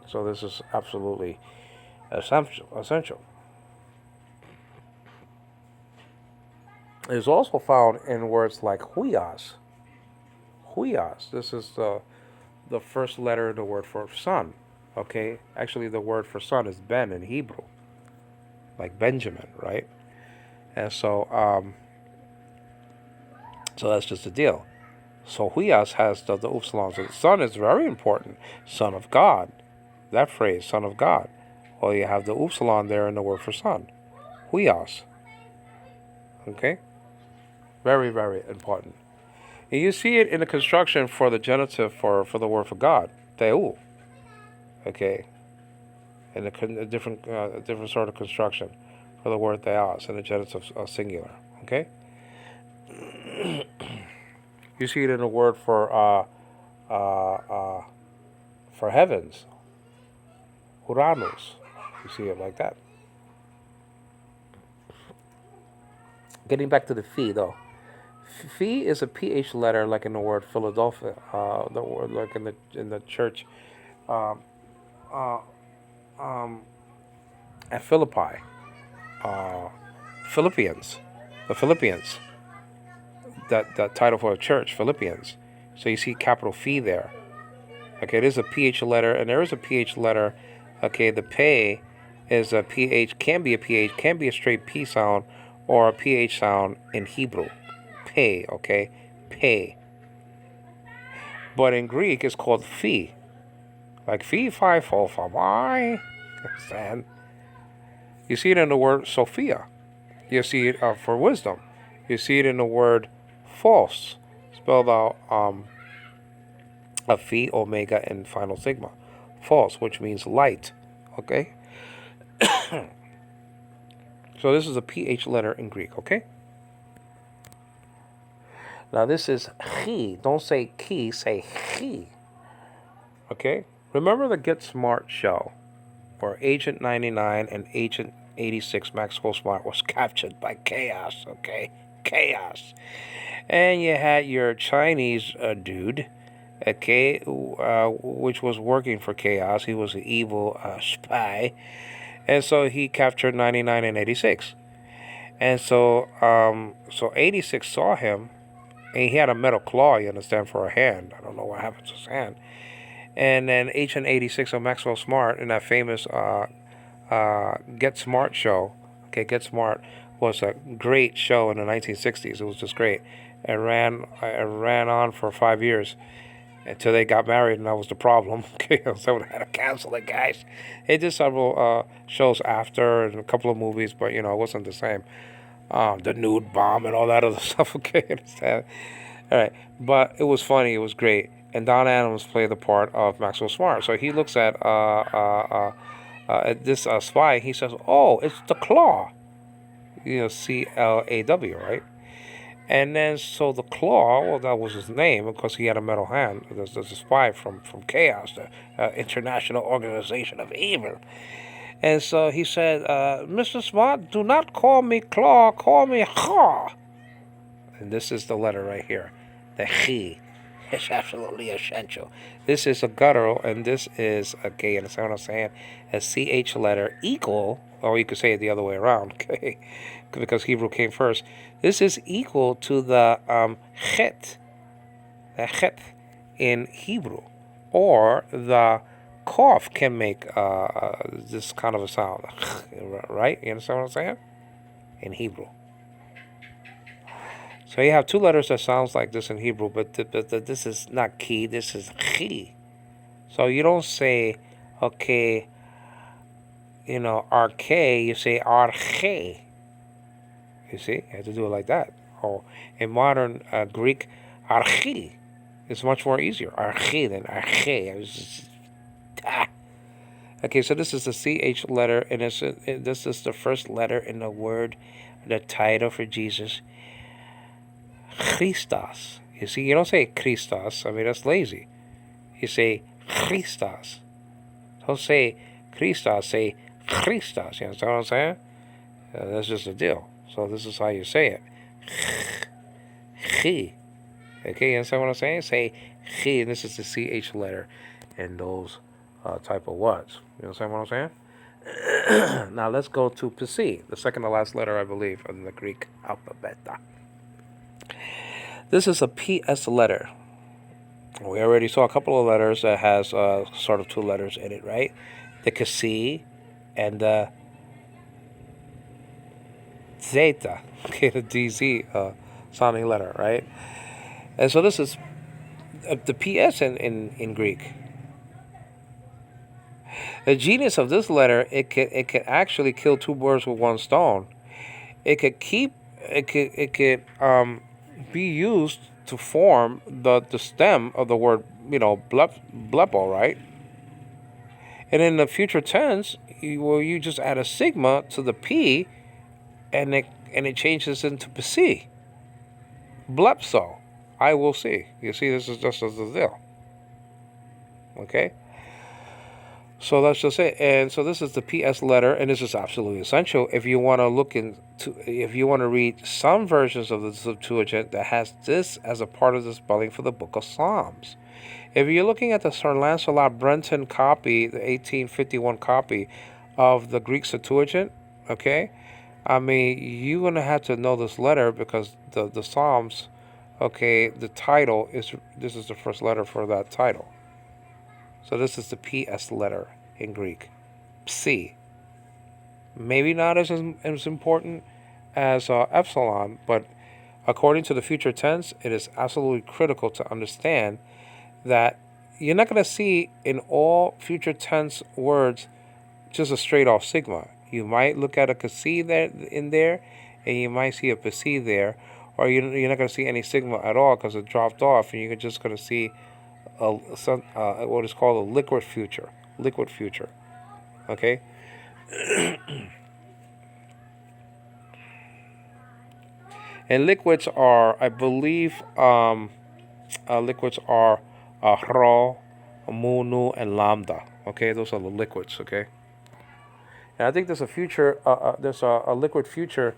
so this is absolutely essential. It is also found in words like huios. Huios. This is the first letter of the word for son. Okay, actually the word for son is Ben in Hebrew, like Benjamin, right? And so that's just the deal. So huios has the upsilon. So the son is very important. Son of God. That phrase, son of God. Well, you have the upsilon there in the word for son. Huios. Okay? Very, very important. And you see it in the construction for the genitive for the word for God. Theou. Okay? And a different sort of construction for the word theos and the genitive singular. Okay? You see it in the word for heavens, Uranus. You see it like that. Getting back to the phi, though. Phi is a ph letter, like in the word Philadelphia. The word like in the church um, uh, um, at Philippi, uh, Philippians, the Philippians. That title for a church, Philippians. So you see capital Phi there. Okay, it is a ph letter, and there is a ph letter. Okay, the pay is a ph, can be a ph, can be a straight p sound or a ph sound in Hebrew. Pay, okay, pay. But in Greek, it's called phi, like phi, phi, pho, phi, why. Understand? You see it in the word Sophia. You see it for wisdom. You see it in the word false, spelled out a phi, omega, and final sigma. False, which means light. Okay? So this is a ph letter in Greek, okay? Now this is chi. Don't say ki, say chi. Okay? Remember the Get Smart show where Agent 99 and Agent 86 Maxwell Smart was captured by chaos, okay? Chaos. And you had your Chinese dude, okay, which was working for chaos. He was an evil spy. And so he captured 99 and 86. And so 86 saw him, and he had a metal claw, you understand, for a hand. I don't know what happened to his hand. And then Agent 86 of Maxwell Smart in that famous Get Smart show. Okay, Get Smart was a great show in the 1960s. It was just great. It ran on for 5 years until they got married, and that was the problem. Okay, so they had to cancel it, guys. They did several shows after and a couple of movies, but it wasn't the same. The nude bomb and all that other stuff. Okay, understand? All right, but it was funny. It was great. And Don Adams played the part of Maxwell Smart. So he looks at this spy. He says, "Oh, it's the Claw." CLAW, right? And then so the Claw, well, that was his name because he had a metal hand. There's a spy from Chaos, the International Organization of Evil. And so he said, "Mr. Smart, do not call me Claw, call me Ha." And this is the letter right here, the Chi. It's absolutely essential. This is a guttural, and this is a gay, and what I'm saying, a CH letter equal, or you could say it the other way around, okay, because Hebrew came first. This is equal to the chet, in Hebrew, or the cough can make this kind of a sound, right? You understand what I'm saying? In Hebrew. So you have two letters that sounds like this in Hebrew, but this is not ki, this is chi. So you don't say, okay, arche, you say arche. You see, you have to do it like that. Or in modern Greek, archi is much more easier. Archi than arche. Okay, so this is the CH letter, and this is the first letter in the word, the title for Jesus. Christos. You see, you don't say Christos. I mean, that's lazy. You say Christos. Don't say Christos. Say Christos. You understand what I'm saying? That's just the deal. So this is how you say it. Chi. Okay, you understand what I'm saying? Say chi, and this is the CH letter in those type of words. You understand what I'm saying? Now let's go to Psi, the second to last letter, I believe, in the Greek alphabet. This is a PS letter. We already saw a couple of letters that has sort of two letters in it, right? The Kasi and the Zeta, okay, the DZ sounding letter, right? And so this is the PS in Greek. The genius of this letter, it could actually kill two birds with one stone. It could be used to form the stem of the word, blepo, right? And in the future tense, you just add a sigma to the P, and it changes into Psi. Blepso, I will see. You see, this is just as the deal. Okay? So that's just it. And so this is the PS letter, and this is absolutely essential if you want to look into, if you want to read some versions of the Septuagint that has this as a part of the spelling for the Book of Psalms. If you're looking at the Sir Lancelot Brenton copy, the 1851 copy of the Greek Septuagint, okay, I mean, you're going to have to know this letter because the Psalms, okay, the title is, this is the first letter for that title. So this is the PS letter in Greek. Psi. Maybe not as important as epsilon, but according to the future tense, it is absolutely critical to understand that you're not going to see in all future tense words just a straight off sigma. You might look at a kasi there in there, and you might see a psi there, or you're not going to see any sigma at all because it dropped off, and you're just going to see what is called a liquid future. Liquid future. Okay? And liquids are, I believe, liquids are Rho, Mu, and Lambda. Okay, those are the liquids. Okay, and I think there's a future. There's a liquid future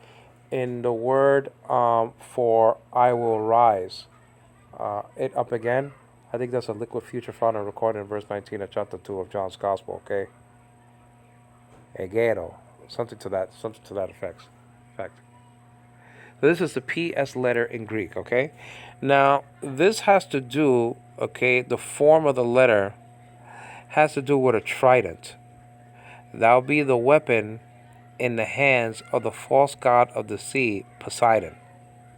in the word for "I will rise." It up again. I think that's a liquid future found and recorded in verse 19 of chapter 2 of John's Gospel. Okay, Egero, something to that effect. So this is the PS letter in Greek, okay? Now, this has to do, okay, the form of the letter has to do with a trident. That'll be the weapon in the hands of the false god of the sea, Poseidon.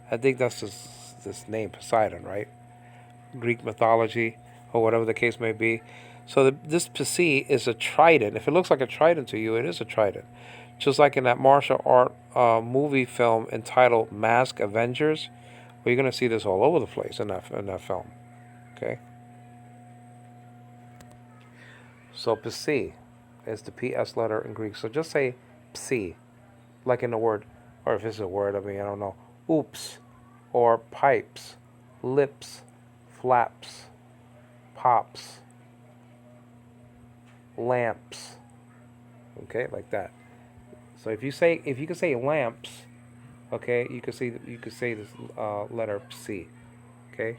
I think that's this name, Poseidon, right? Greek mythology, or whatever the case may be. So this Psi is a trident. If it looks like a trident to you, it is a trident. Just like in that martial art movie film entitled Mask Avengers, where you're going to see this all over the place in that film. Okay? So Psi is the PS letter in Greek. So just say Psi, like in the word, or if it's a word, I mean, I don't know. Oops, or pipes, lips, flaps, pops, lamps. Okay, like that. So if you can say lamps, okay, you could say this letter C. Okay.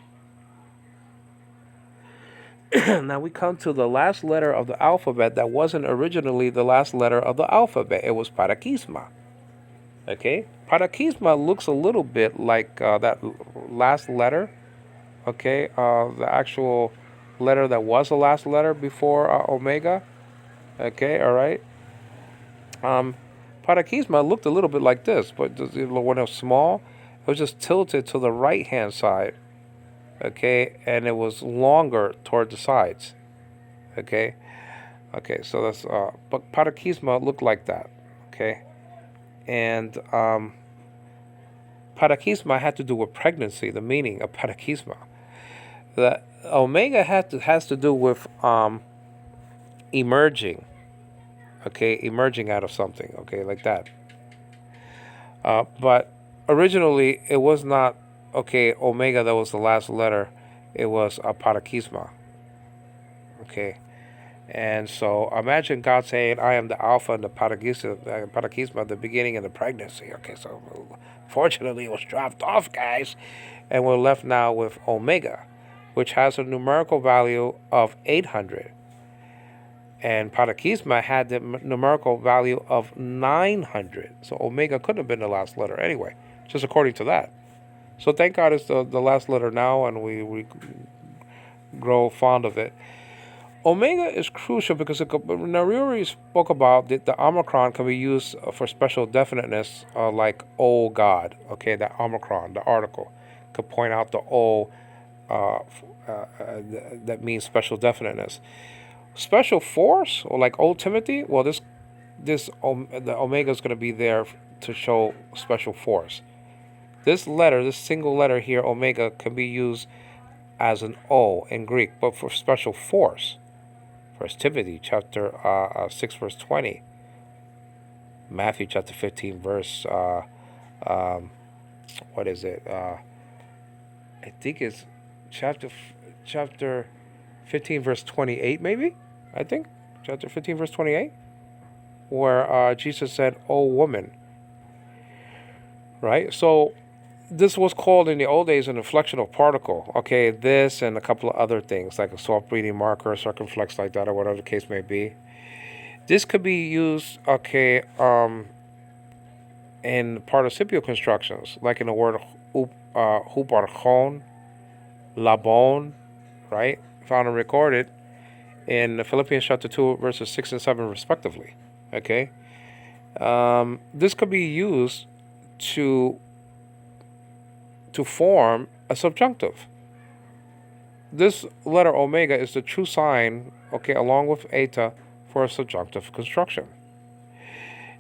Now we come to the last letter of the alphabet that wasn't originally the last letter of the alphabet. It was parakisma. Okay, parakisma looks a little bit like that last letter. Okay, the actual letter that was the last letter before omega. Okay, all right. Um, Parakisma looked a little bit like this, but when it was small, it was just tilted to the right hand side. Okay, and it was longer toward the sides. Okay, so that's but Parakisma looked like that. Okay, and Parakisma had to do with pregnancy. The meaning of Parakisma. The Omega has to do with emerging. Okay, emerging out of something. Okay, like that. But originally, it was not, okay, omega that was the last letter. It was a parakisma. Okay. And so imagine God saying, I am the alpha and the parakisma, the beginning of the pregnancy. Okay, so fortunately it was dropped off, guys. And we're left now with omega, which has a numerical value of 800. And parakisma had the numerical value of 900. So omega couldn't have been the last letter anyway, just according to that. So thank God it's the last letter now, and we grow fond of it. Omega is crucial because Nariri spoke about the Omicron can be used for special definiteness, like "Oh God." Okay, that Omicron, the article, could point out the "Oh," that means special definiteness. Special force, or like Old Timothy. Well, the omega is going to be there to show special force. This letter, this single letter here, omega, can be used as an O in Greek, but for special force. 1 Timothy chapter 6 verse 20. Matthew chapter 15 verse what is it? I think it's chapter 15 verse 28 maybe. I think chapter 15, verse 28, where Jesus said, "O woman," right? So this was called in the old days an inflectional particle. Okay, this and a couple of other things like a soft breathing marker, circumflex like that, or whatever the case may be. This could be used, okay, in participial constructions, like in the word huparchon, labon, right? Found and recorded in Philippians chapter 2, verses 6 and 7, respectively. Okay? This could be used to form a subjunctive. This letter omega is the true sign, okay, along with eta, for a subjunctive construction.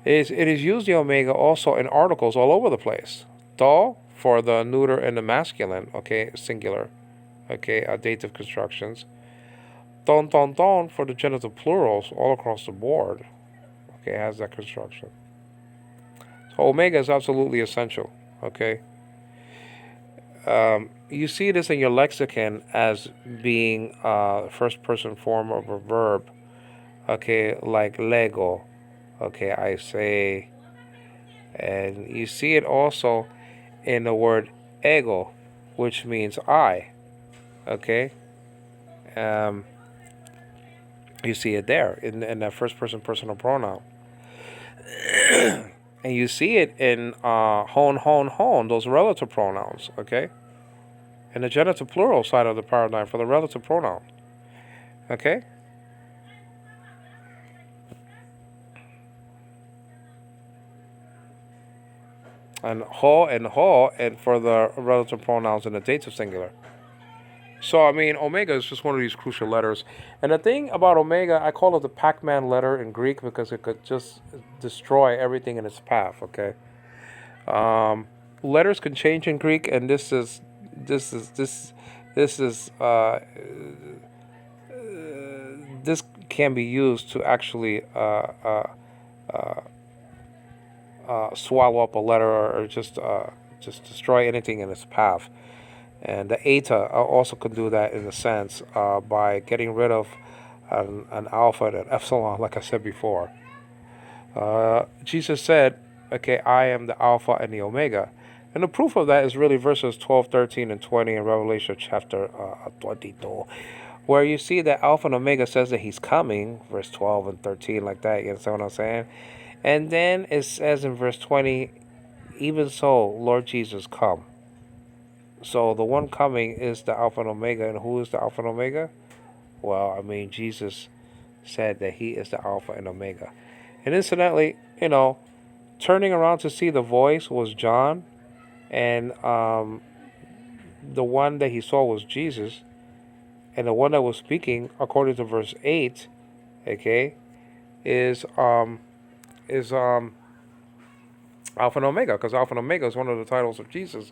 It is used, the omega, also in articles all over the place. To for the neuter and the masculine, okay, singular, okay, dative constructions. Ton for the genitive plurals all across the board, okay, has that construction. So omega is absolutely essential, okay. You see this in your lexicon as being first person form of a verb, okay, like lego, okay, I say. And you see it also in the word ego, which means I, okay. You see it there in that first person personal pronoun. And you see it in hon, those relative pronouns, okay? And the genitive plural side of the paradigm for the relative pronoun, okay? And ho and for the relative pronouns in the dative singular. So, I mean, omega is just one of these crucial letters. And the thing about omega, I call it the Pac-Man letter in Greek because it could just destroy everything in its path, okay? Letters can change in Greek, and this is this can be used to actually swallow up a letter or just destroy anything in its path. And the eta also can do that in a sense by getting rid of an alpha and an epsilon, like I said before. Jesus said, okay, I am the Alpha and the Omega. And the proof of that is really verses 12, 13, and 20 in Revelation chapter 22, where you see that Alpha and Omega says that he's coming, verse 12 and 13, like that. You understand what I'm saying? And then it says in verse 20, even so, Lord Jesus, come. So the one coming is the Alpha and Omega. And who is the Alpha and Omega? Well, I mean, Jesus said that he is the Alpha and Omega. And incidentally, you know, turning around to see the voice was John, and the one that he saw was Jesus, and the one that was speaking, according to verse 8, okay, is Alpha and Omega, because Alpha and Omega is one of the titles of Jesus,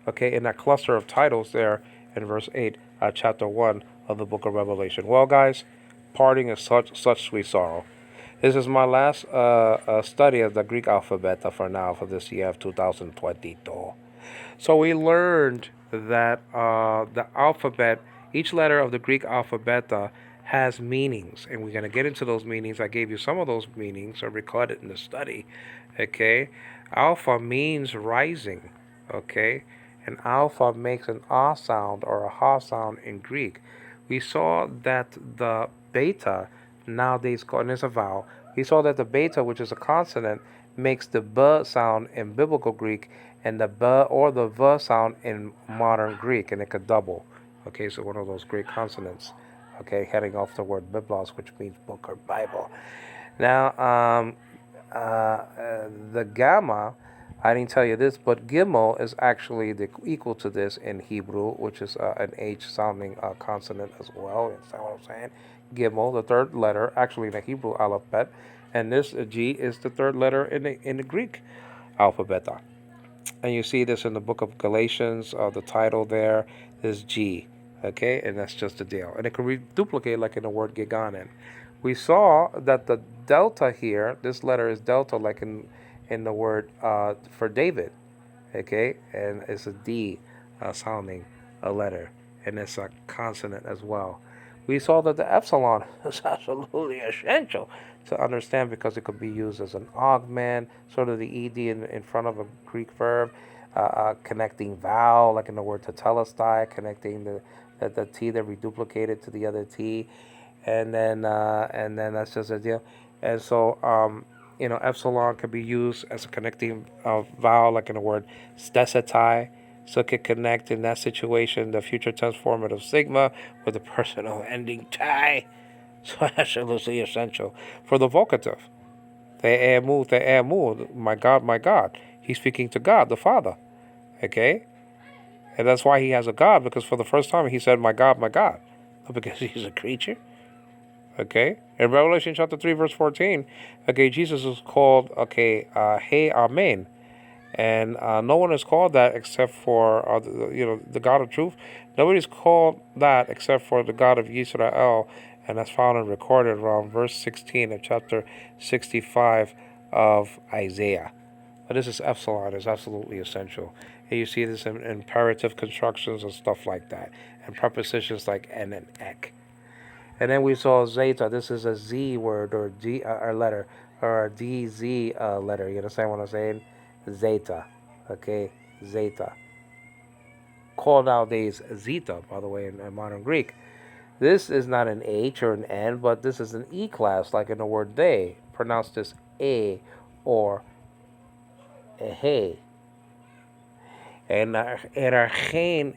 okay, in that cluster of titles there in verse 8, chapter 1 of the book of Revelation. Well, guys, parting is such sweet sorrow. This is my last study of the Greek alphabet for now, for this year of 2022. So we learned that the alphabet, each letter of the Greek alphabet has meanings, and we're going to get into those meanings. I gave you some of those meanings, are recorded in the study, okay? Alpha means rising, okay? And alpha makes an ah sound or a ha sound in Greek. We saw that the beta, nowadays called, and it's a vowel, we saw that the beta, which is a consonant, makes the b sound in biblical Greek and the b or the v sound in modern Greek, and it could double. Okay, so one of those great consonants, okay, heading off the word biblos, which means book or Bible. Now, the gamma, I didn't tell you this, but gimel is actually equal to this in Hebrew, which is an H sounding consonant as well. Is that what I'm saying? Gimel, the third letter, actually in the Hebrew alphabet, and this G is the third letter in the Greek alphabet. And you see this in the book of Galatians. The title there is G, okay, and that's just the deal. And it can reduplicate like in the word giganen. We saw that the delta here, this letter is delta, like in the word for David, okay, and it's a D sounding a letter, and it's a consonant as well. We saw that the epsilon is absolutely essential to understand because it could be used as an augment, sort of the ed in front of a Greek verb, connecting vowel, like in the word tetelestai, connecting the t that reduplicated to the other t, and then that's just a deal. And so epsilon could be used as a connecting vowel, like in the word stesetai. So it could connect in that situation the future tense formative sigma with the personal ending tai. So absolutely essential for the vocative. Te my God, my God. He's speaking to God, the Father. Okay? And that's why he has a God, because for the first time he said, my God, not because he's a creature. Okay? In Revelation chapter 3, verse 14, okay, Jesus is called, hey, Amen. And no one is called that except for, the God of truth. Nobody's called that except for the God of Yisrael, and that's found and recorded around verse 16 of chapter 65 of Isaiah. But this is epsilon, is absolutely essential. And you see this in imperative constructions and stuff like that, and prepositions like en and ek. And then we saw zeta. This is a Z word or D or letter or a DZ letter. You understand what I'm saying? Zeta. Okay, zeta. Called nowadays zeta, by the way, in modern Greek. This is not an H or an N, but this is an E class, like in the word they. Pronounced as A or ehe. And archein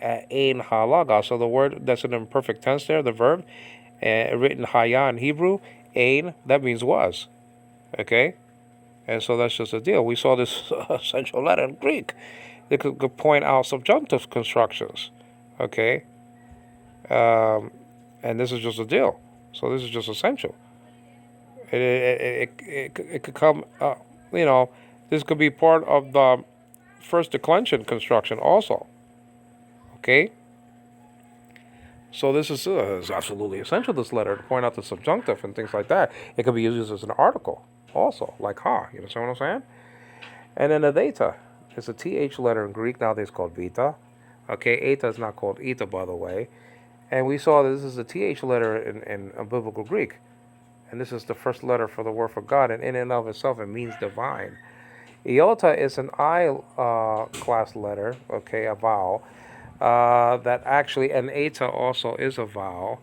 ein halaga. So the word that's an imperfect tense there, the verb, written haya in Hebrew, ein, that means was. Okay? And so that's just a deal. We saw this essential letter in Greek. They could point out subjunctive constructions. Okay? And this is just a deal. So this is just essential. It could come, this could be part of the first declension construction also. Okay? So this is absolutely essential, this letter, to point out the subjunctive and things like that. It could be used as an article also, like ha. You understand what I'm saying? And then the theta is a th letter in Greek, nowadays called vita. Okay, eta is not called eta, by the way. And we saw that this is a th letter in biblical Greek. And this is the first letter for the word for God, and in and of itself, it means divine. Iota is an I class letter, okay, a vowel. That actually, and eta also is a vowel.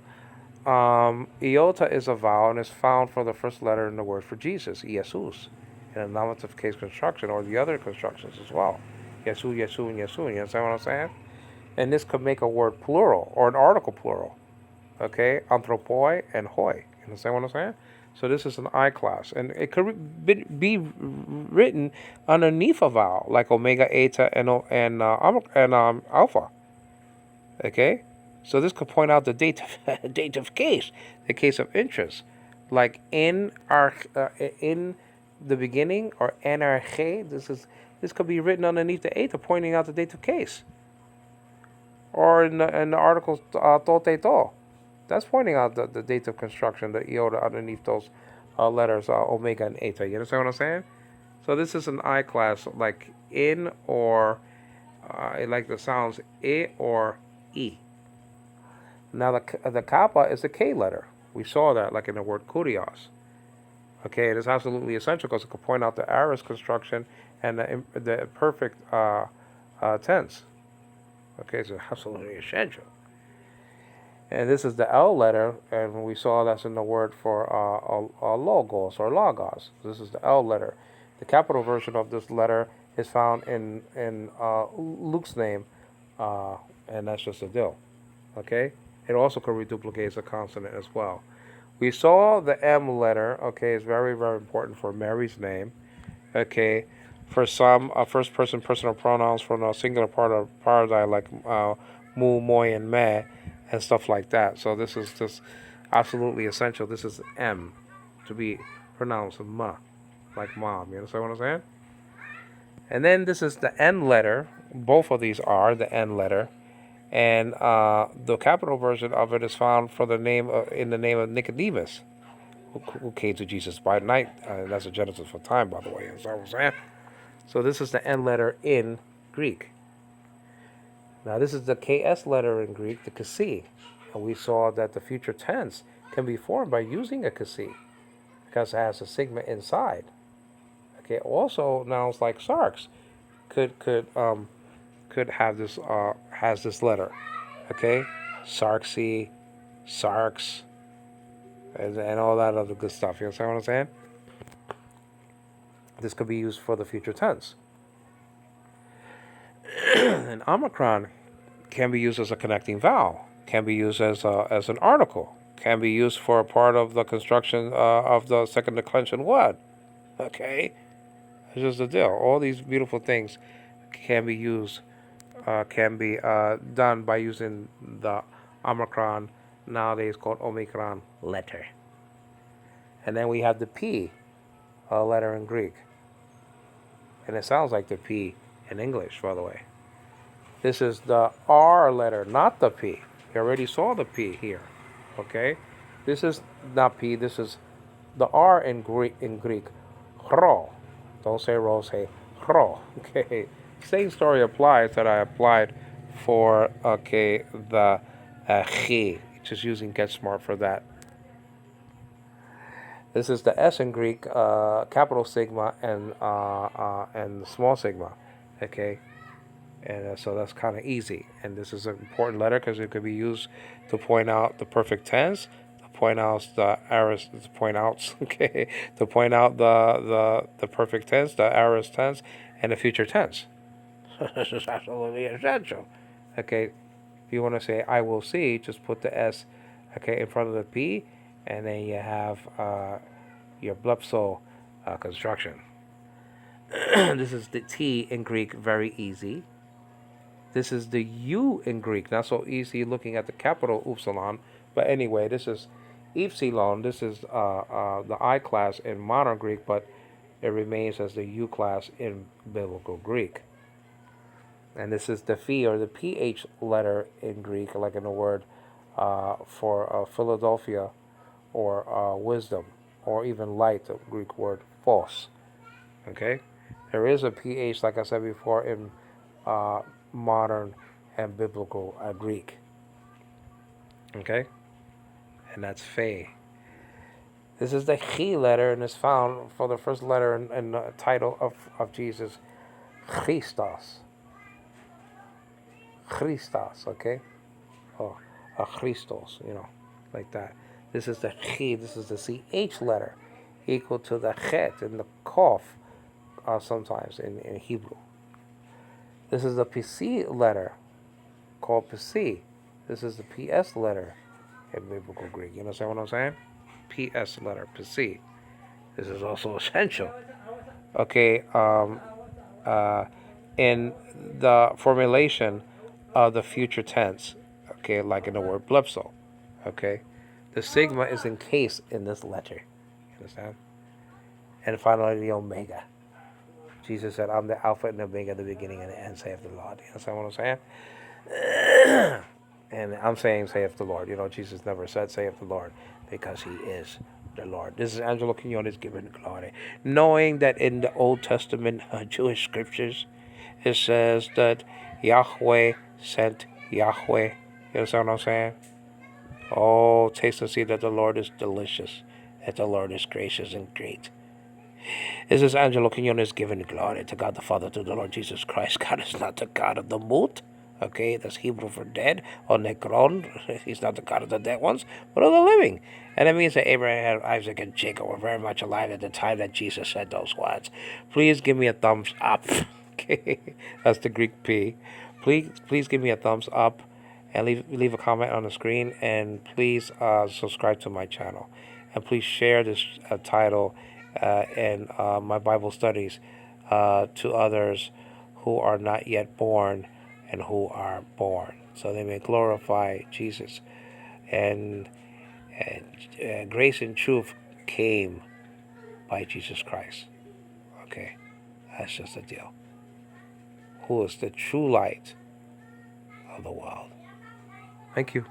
Iota is a vowel and is found for the first letter in the word for Jesus, Jesus, in a nominative case construction or the other constructions as well. Yesu, Yesu, and Yesu. You understand what I'm saying? And this could make a word plural or an article plural. Okay, anthropoi and hoi. You understand what I'm saying? So this is an I class, and it could be written underneath a vowel, like omega, eta, and alpha. Okay, so this could point out the dative case, the case of interest, like in the beginning or NRK. This could be written underneath the eta, pointing out the dative case, or in the article to to. That's pointing out the dative construction, the iota underneath those letters, omega and eta. You understand what I'm saying? So this is an I class, like in or like the sounds I or E. Now the kappa is a K letter. We saw that, like in the word kurios. Okay, it is absolutely essential because it can point out the aorist construction and the perfect tense. Okay, so absolutely essential. And this is the L letter, and we saw that's in the word for logos or logos. This is the L letter. The capital version of this letter is found in Luke's name, and that's just a deal. Okay? It also could reduplicate as a consonant as well. We saw the M letter, okay, is very, very important for Mary's name. Okay? For some, first person personal pronouns from a singular part of paradigm like mu, moi, and me, and stuff like that. So this is just absolutely essential. This is M to be pronounced ma, like mom. You understand what I'm saying? And then this is the N letter. Both of these are the N letter. And the capital version of it is found for the name in the name of Nicodemus, who came to Jesus by night. That's a Genesis for time, by the way. That's what I'm saying. So this is the N letter in Greek. Now this is the KS letter in Greek, the kasi. And we saw that the future tense can be formed by using a kasi because it has a sigma inside. Okay. Also, nouns like sarx could have this has this letter. Okay, sarxy, sarx, and all that other good stuff. You understand what I'm saying? This could be used for the future tense. And omicron can be used as a connecting vowel, can be used as an article, can be used for a part of the construction of the second declension word. Okay, it's just the deal. All these beautiful things can be used, can be done by using the omicron, nowadays called omicron letter. And then we have the P letter in Greek. And it sounds like the P in English, by the way. This is the R letter, not the P. You already saw the P here. Okay? This is not P, this is the R in Greek. Chro. Don't say ro, say chro. Okay. Same story applies that I applied for the chi. Just using Get Smart for that. This is the S in Greek, capital sigma and small sigma. Okay. And so that's kind of easy. And this is an important letter because it could be used to point out the perfect tense, to point out the aorist, to point out, okay, to point out the perfect tense, the aorist tense, and the future tense. This is absolutely essential. Okay, if you want to say I will see, just put the S, okay, in front of the P, and then you have your blepso construction. This is the T in Greek, very easy. This is the U in Greek, not so easy looking at the capital upsilon. But anyway, this is epsilon. This is the I class in modern Greek, but it remains as the U class in biblical Greek. And this is the phi or the PH letter in Greek, like in the word for Philadelphia or wisdom, or even light, the Greek word phos. Okay? There is a PH, like I said before, in modern and biblical Greek. Okay? And that's Fe. This is the Chi letter, and it's found for the first letter in the title of Jesus, Christos. Christos, okay? Oh, Christos, like that. This is the Chi, this is the CH letter, equal to the Chet and the Kof sometimes in Hebrew. This is the PC letter, called PC. This is the PS letter in biblical Greek. You understand what I'm saying? PS letter, PC. This is also essential. Okay, in the formulation of the future tense, okay, like in the word blepso, okay, the sigma is encased in this letter. You understand? And finally, the omega. Jesus said, I'm the Alpha and the Omega, the beginning and the end, saith the Lord. You understand what I'm saying? And I'm saying, saith the Lord. Jesus never said, saith the Lord, because he is the Lord. This is Angelo Quinones giving glory. Knowing that in the Old Testament Jewish scriptures, it says that Yahweh sent Yahweh. You understand what I'm saying? Oh, taste and see that the Lord is delicious, that the Lord is gracious and great. This is Angelo Quinones giving glory to God the Father, to the Lord Jesus Christ. God is not the God of the mut. Okay, that's Hebrew for dead, or nekron. He's not the God of the dead ones, but of the living. And it means that Abraham, Isaac, and Jacob were very much alive at the time that Jesus said those words. Please give me a thumbs up. Okay, that's the Greek P. Please give me a thumbs up, and leave a comment on the screen, and please subscribe to my channel, and please share this title and my Bible studies to others who are not yet born and who are born, so they may glorify Jesus. And grace and truth came by Jesus Christ. Okay, that's just the deal. Who is the true light of the world? Thank you.